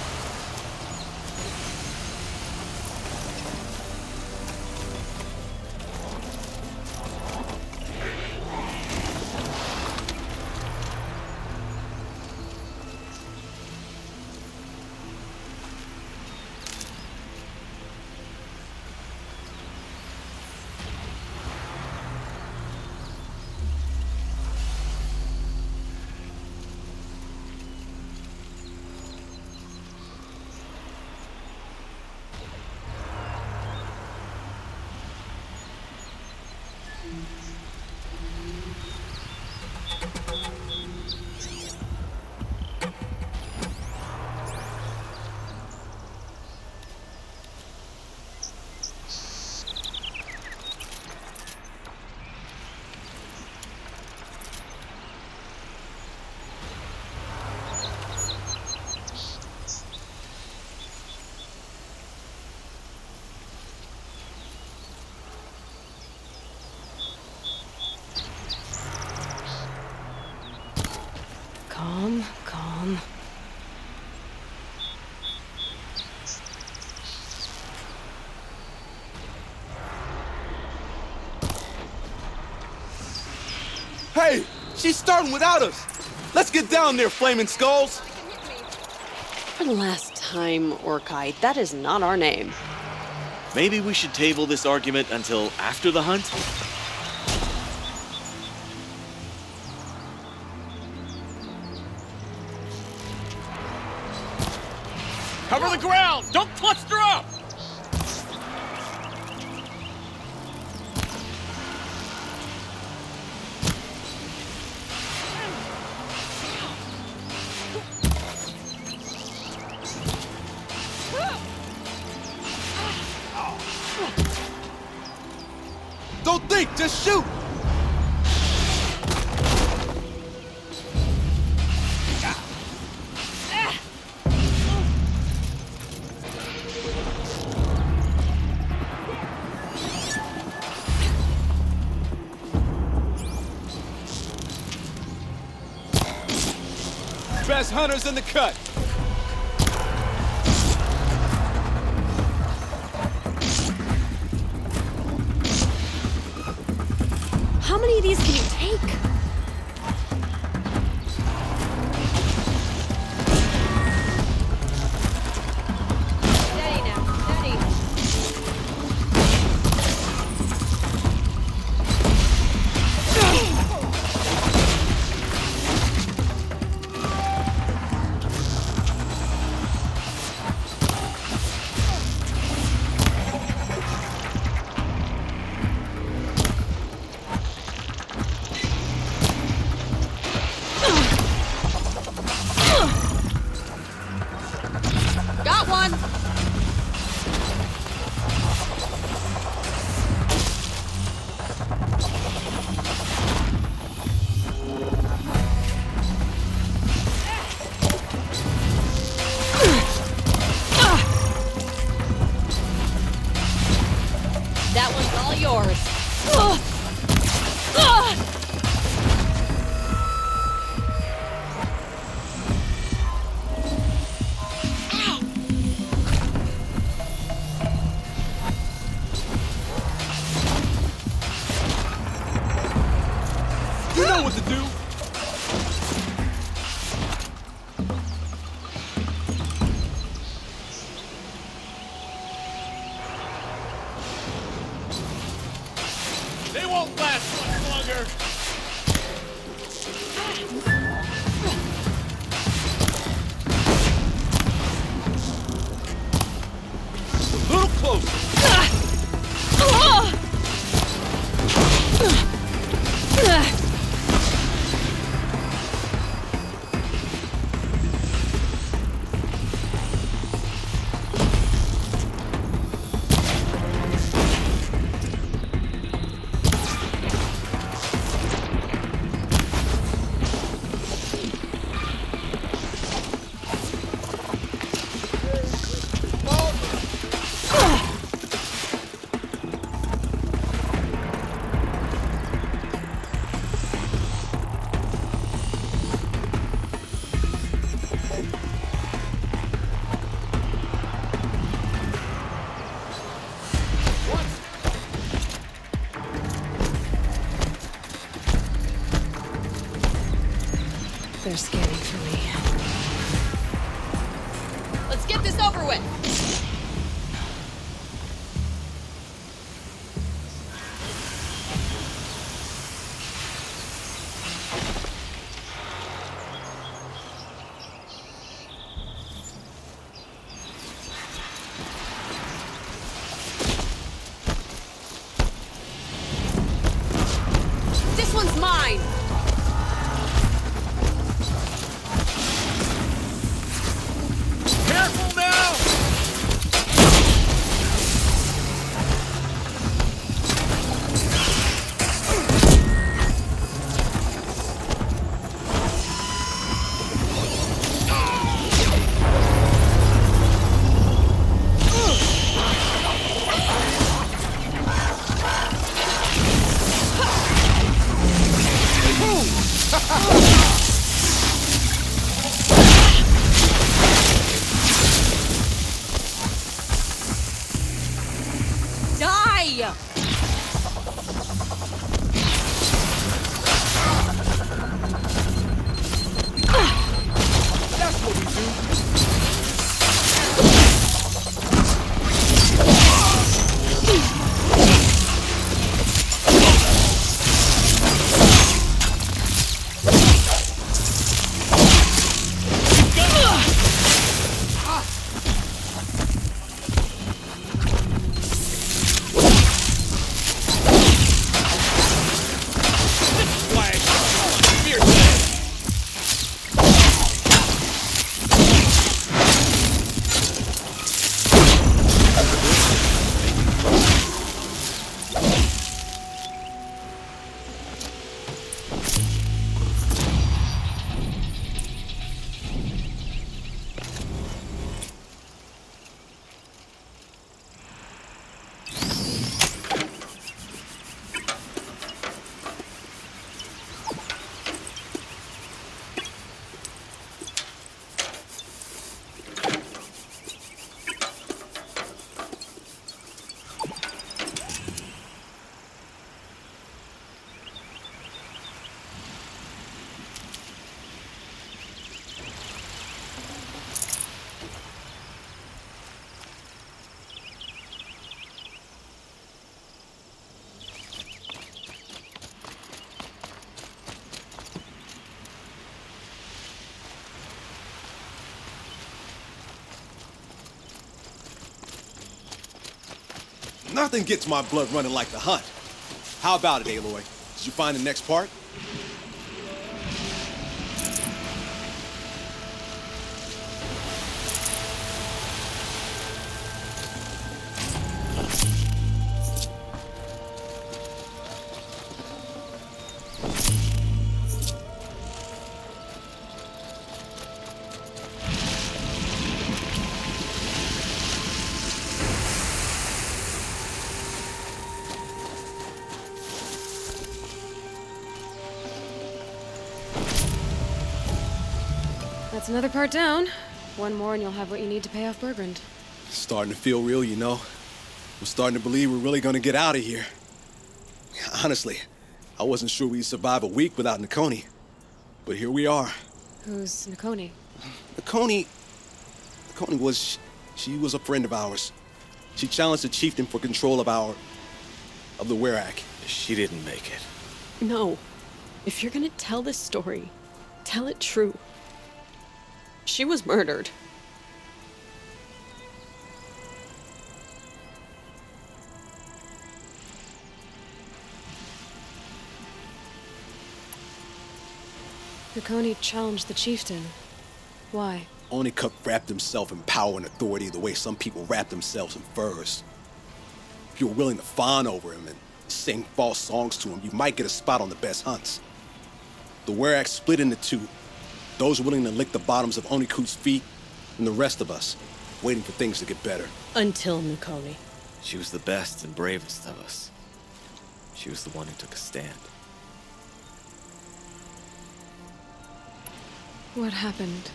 Calm, calm. Hey, she's starting without us. Let's get down there, flaming skulls. For the last time, Orkai, that is not our name. Maybe we should table this argument until after the hunt? Cover the ground! Don't cluster up! Don't think, just shoot! Best hunters in the cut. How many of these can you take? Steady now, steady. They won't last much longer! A little closer! They're scanning for me. Let's get this over with. This one's mine! Careful now! Die! That's what we do! Nothing gets my blood running like the hunt. How about it, Aloy? Did you find the next part? That's another part down. One more and you'll have what you need to pay off Bergrand. Starting to feel real, you know. I'm starting to believe we're really gonna get out of here. Honestly, I wasn't sure we'd survive a week without Nakoni. But here we are. Who's Nakoni? Nakoni was... she was a friend of ours. She challenged the chieftain for control of the Werak. She didn't make it. No. If you're gonna tell this story, tell it true. She was murdered. Nakoni challenged the chieftain. Why? Onikuk wrapped himself in power and authority the way some people wrap themselves in furs. If you were willing to fawn over him and sing false songs to him, you might get a spot on the best hunts. The Werax split into two. Those willing to lick the bottoms of Onikuk's feet, and the rest of us, waiting for things to get better. Until Nakoni. She was the best and bravest of us. She was the one who took a stand. What happened?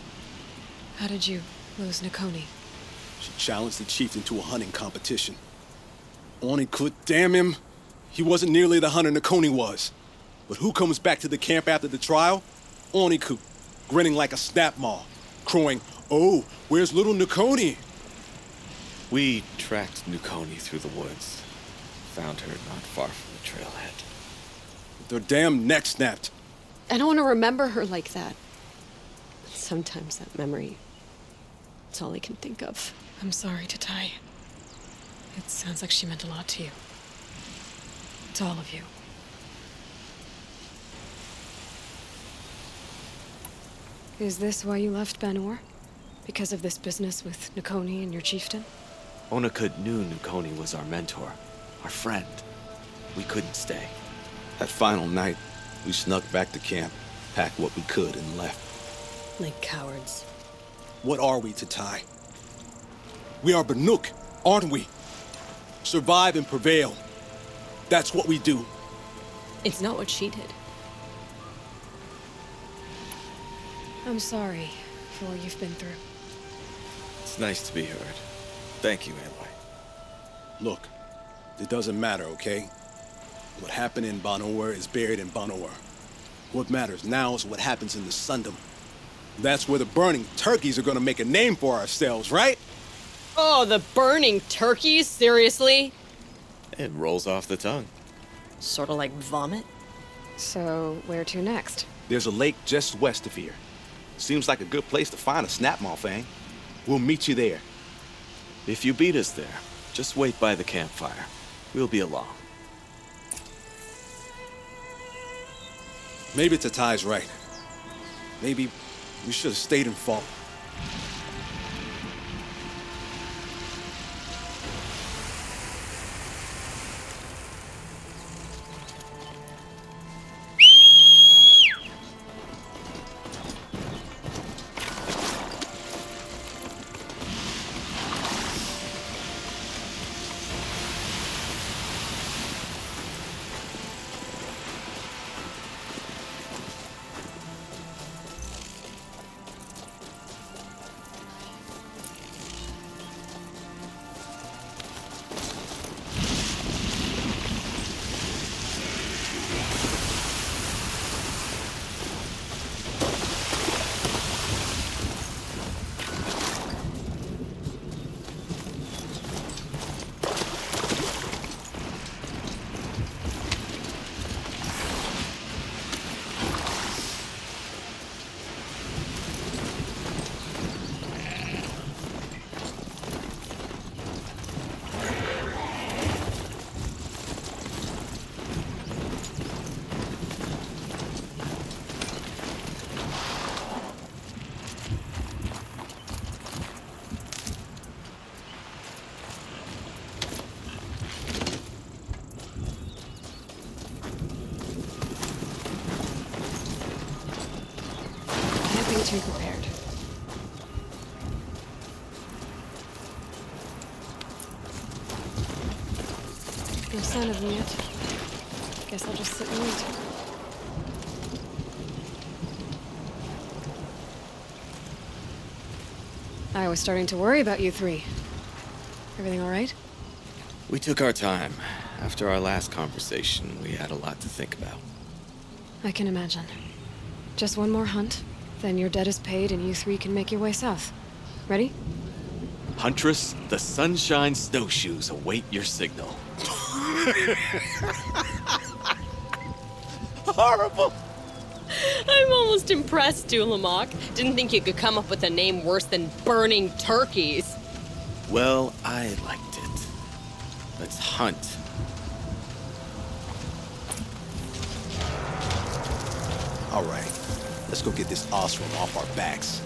How did you lose Nakoni? She challenged the chieftain to a hunting competition. Onikuk, damn him, he wasn't nearly the hunter Nakoni was. But who comes back to the camp after the trial? Onikuk, grinning like a snap maw, crowing, "Oh, where's little Nakoni?" We tracked Nakoni through the woods. Found her not far from the trailhead. Their damn neck snapped. I don't want to remember her like that. Sometimes that memory, it's all I can think of. I'm sorry, Tatai. It sounds like she meant a lot to you. To all of you. Is this why you left Banor? Because of this business with Nakoni and your chieftain? Onikuk knew Nakoni was our mentor, our friend. We couldn't stay. That final night, we snuck back to camp, packed what we could, and left. Like cowards. What are we, Tatai? We are Banuk, aren't we? Survive and prevail. That's what we do. It's not what she did. I'm sorry for what you've been through. It's nice to be heard. Thank you, Aloy. Look, it doesn't matter, okay? What happened in Banor is buried in Banor. What matters now is what happens in the Sundom. That's where the burning turkeys are gonna make a name for ourselves, right? Oh, the burning turkeys? Seriously? It rolls off the tongue. Sort of like vomit? So, where to next? There's a lake just west of here. Seems like a good place to find a snapmaw fang. We'll meet you there. If you beat us there, just wait by the campfire. We'll be along. Maybe Tatai's right. Maybe we should have stayed in Fall. Too prepared. No sign of them yet. Guess I'll just sit and wait. I was starting to worry about you three. Everything all right? We took our time. After our last conversation, we had a lot to think about. I can imagine. Just one more hunt. Then your debt is paid and you three can make your way south. Ready? Huntress, the Sunshine Snowshoes await your signal. horrible. I'm almost impressed, Dulamok. Didn't think you could come up with a name worse than burning turkeys. Well, I liked it. Let's hunt. All right, let's go get this Osram off our backs.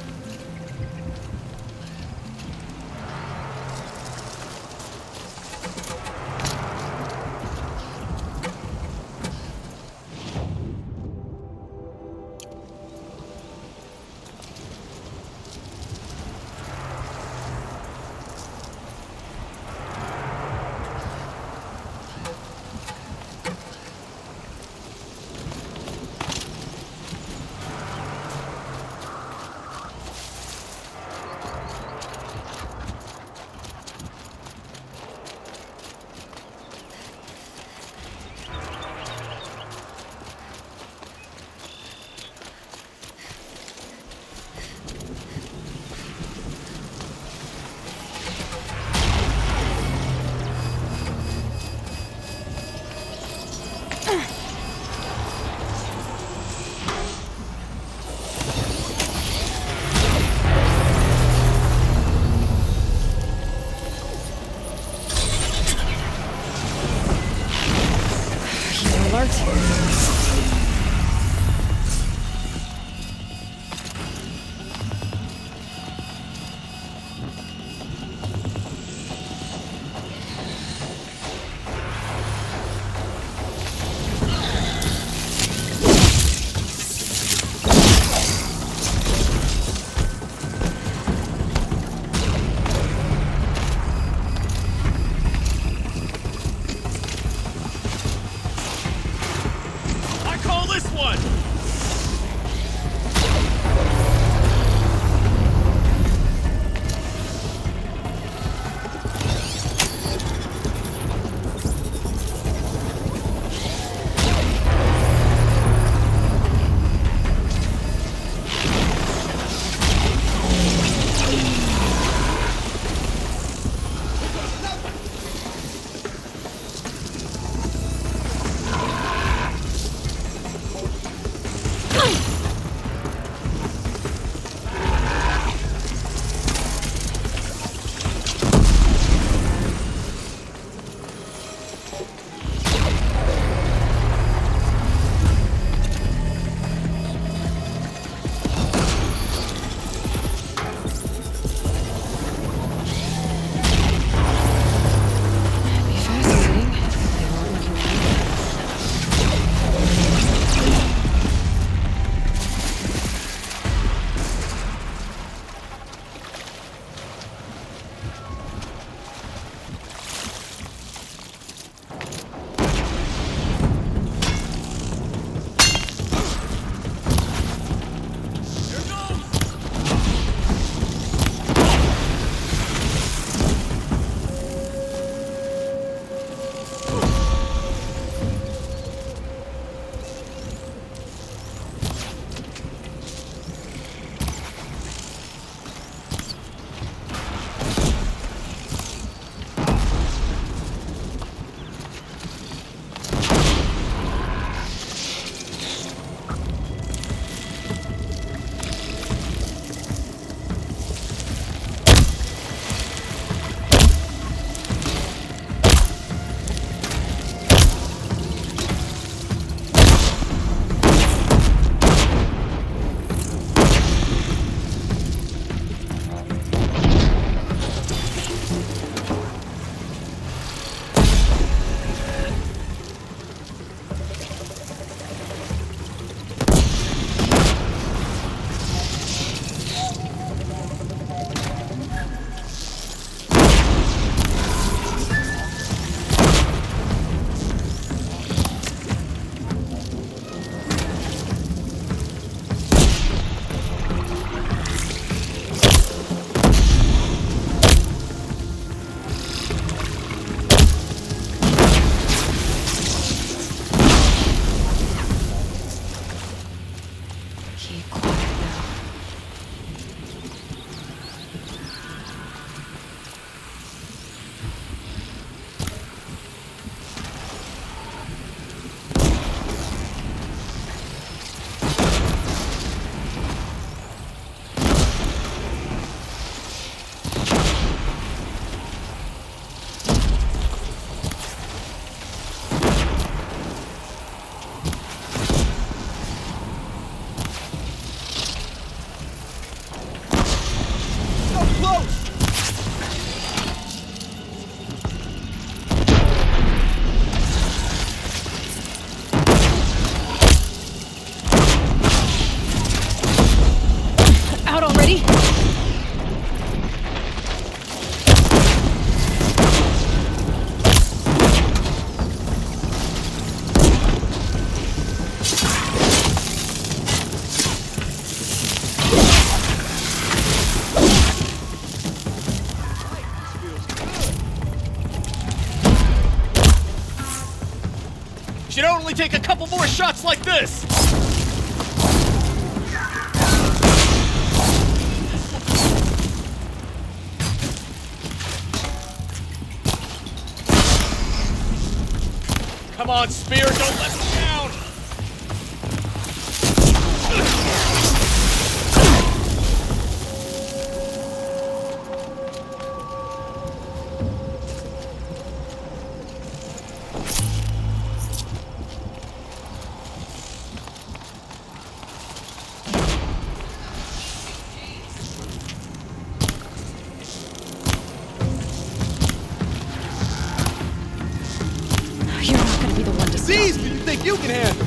take a couple more shots like this! Come on, Spear, don't let me down! You're not gonna be the one to stop These me. do you think you can handle?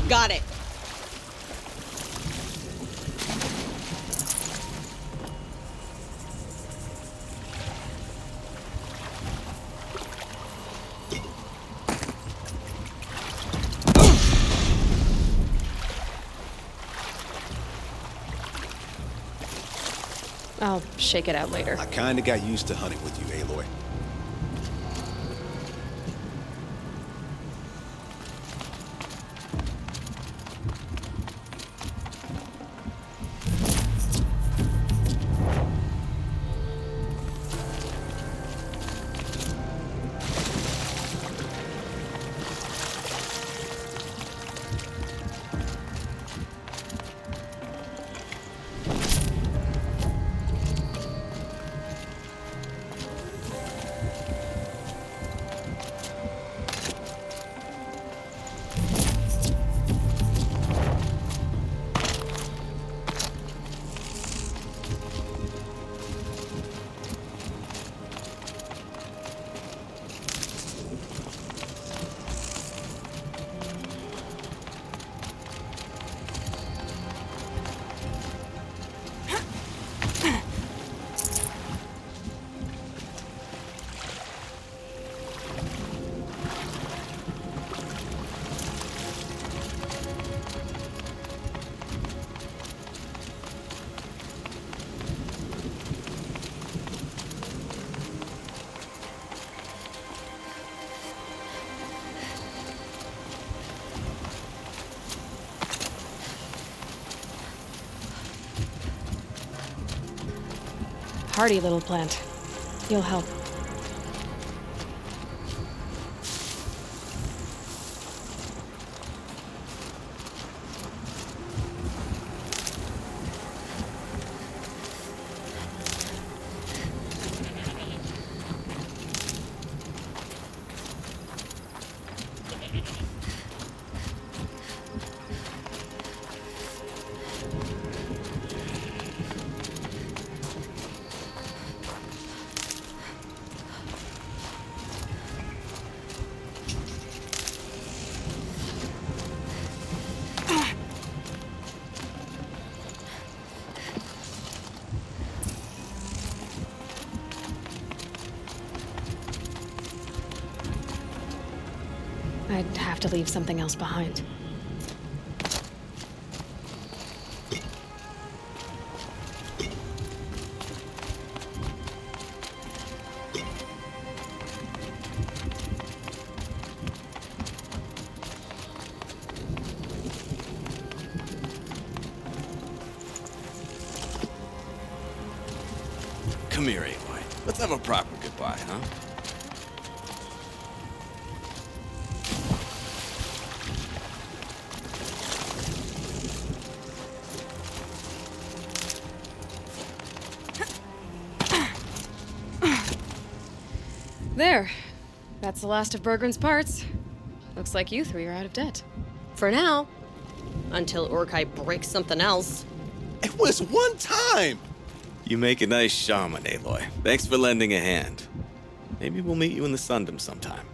Got it. I'll shake it out later. I kinda got used to hunting with you, Aloy. Hardy little plant. You'll help. I'd have to leave something else behind. here, Aloy. Let's have a proper goodbye, huh? There. That's the last of Bergren's parts. Looks like you three are out of debt. For now. Until Urkai breaks something else. It was one time! You make a nice shaman, Aloy. Thanks for lending a hand. Maybe we'll meet you in the Sundom sometime.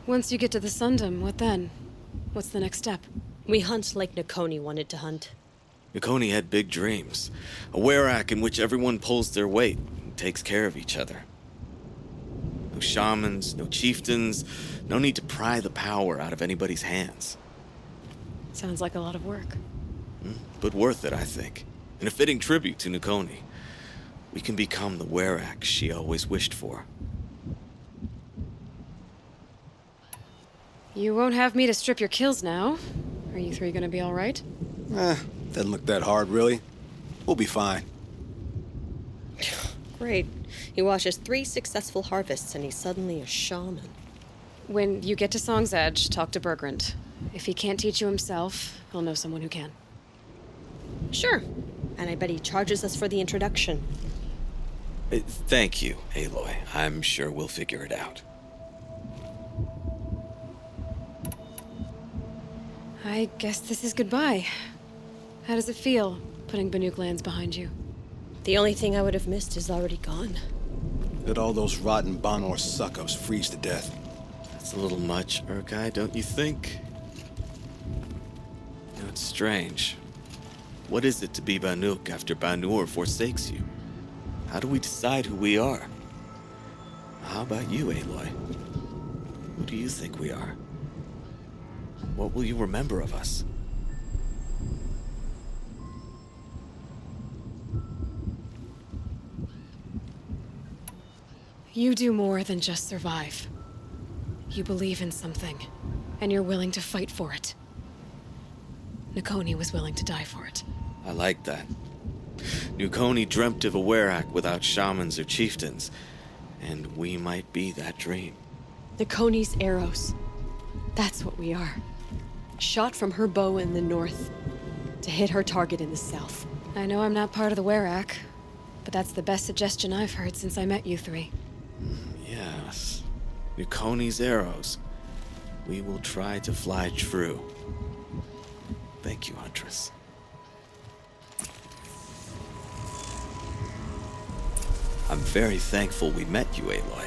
Once you get to the Sundom, what then? What's the next step? We hunt like Nakoni wanted to hunt. Nakoni had big dreams. A werak in which everyone pulls their weight and takes care of each other. No shamans, no chieftains, no need to pry the power out of anybody's hands. Sounds like a lot of work. But worth it, I think. And a fitting tribute to Nakoni. We can become the werak she always wished for. You won't have me to strip your kills now. Are you three gonna be all right? Doesn't look that hard, really. We'll be fine. Great. He watches 3 successful harvests and he's suddenly a shaman. When you get to Song's Edge, talk to Bergrand. If he can't teach you himself, he'll know someone who can. Sure. And I bet he charges us for the introduction. Thank you, Aloy. I'm sure we'll figure it out. I guess this is goodbye. How does it feel, putting Banuk lands behind you? The only thing I would have missed is already gone. Let all those rotten Banor suck-ups freeze to death. That's a little much, Urkai, don't you think? You know, it's strange. What is it to be Banuk after Banur forsakes you? How do we decide who we are? How about you, Aloy? Who do you think we are? What will you remember of us? You do more than just survive. You believe in something, and you're willing to fight for it. Nakoni was willing to die for it. I like that. Nakoni dreamt of a werak without shamans or chieftains, and we might be that dream. Nakoni's arrows. That's what we are. Shot from her bow in the north to hit her target in the south. I know I'm not part of the werak, but that's the best suggestion I've heard since I met you three. Yes. Nakoni's arrows. We will try to fly true. Thank you, Huntress. I'm very thankful we met you, Aloy.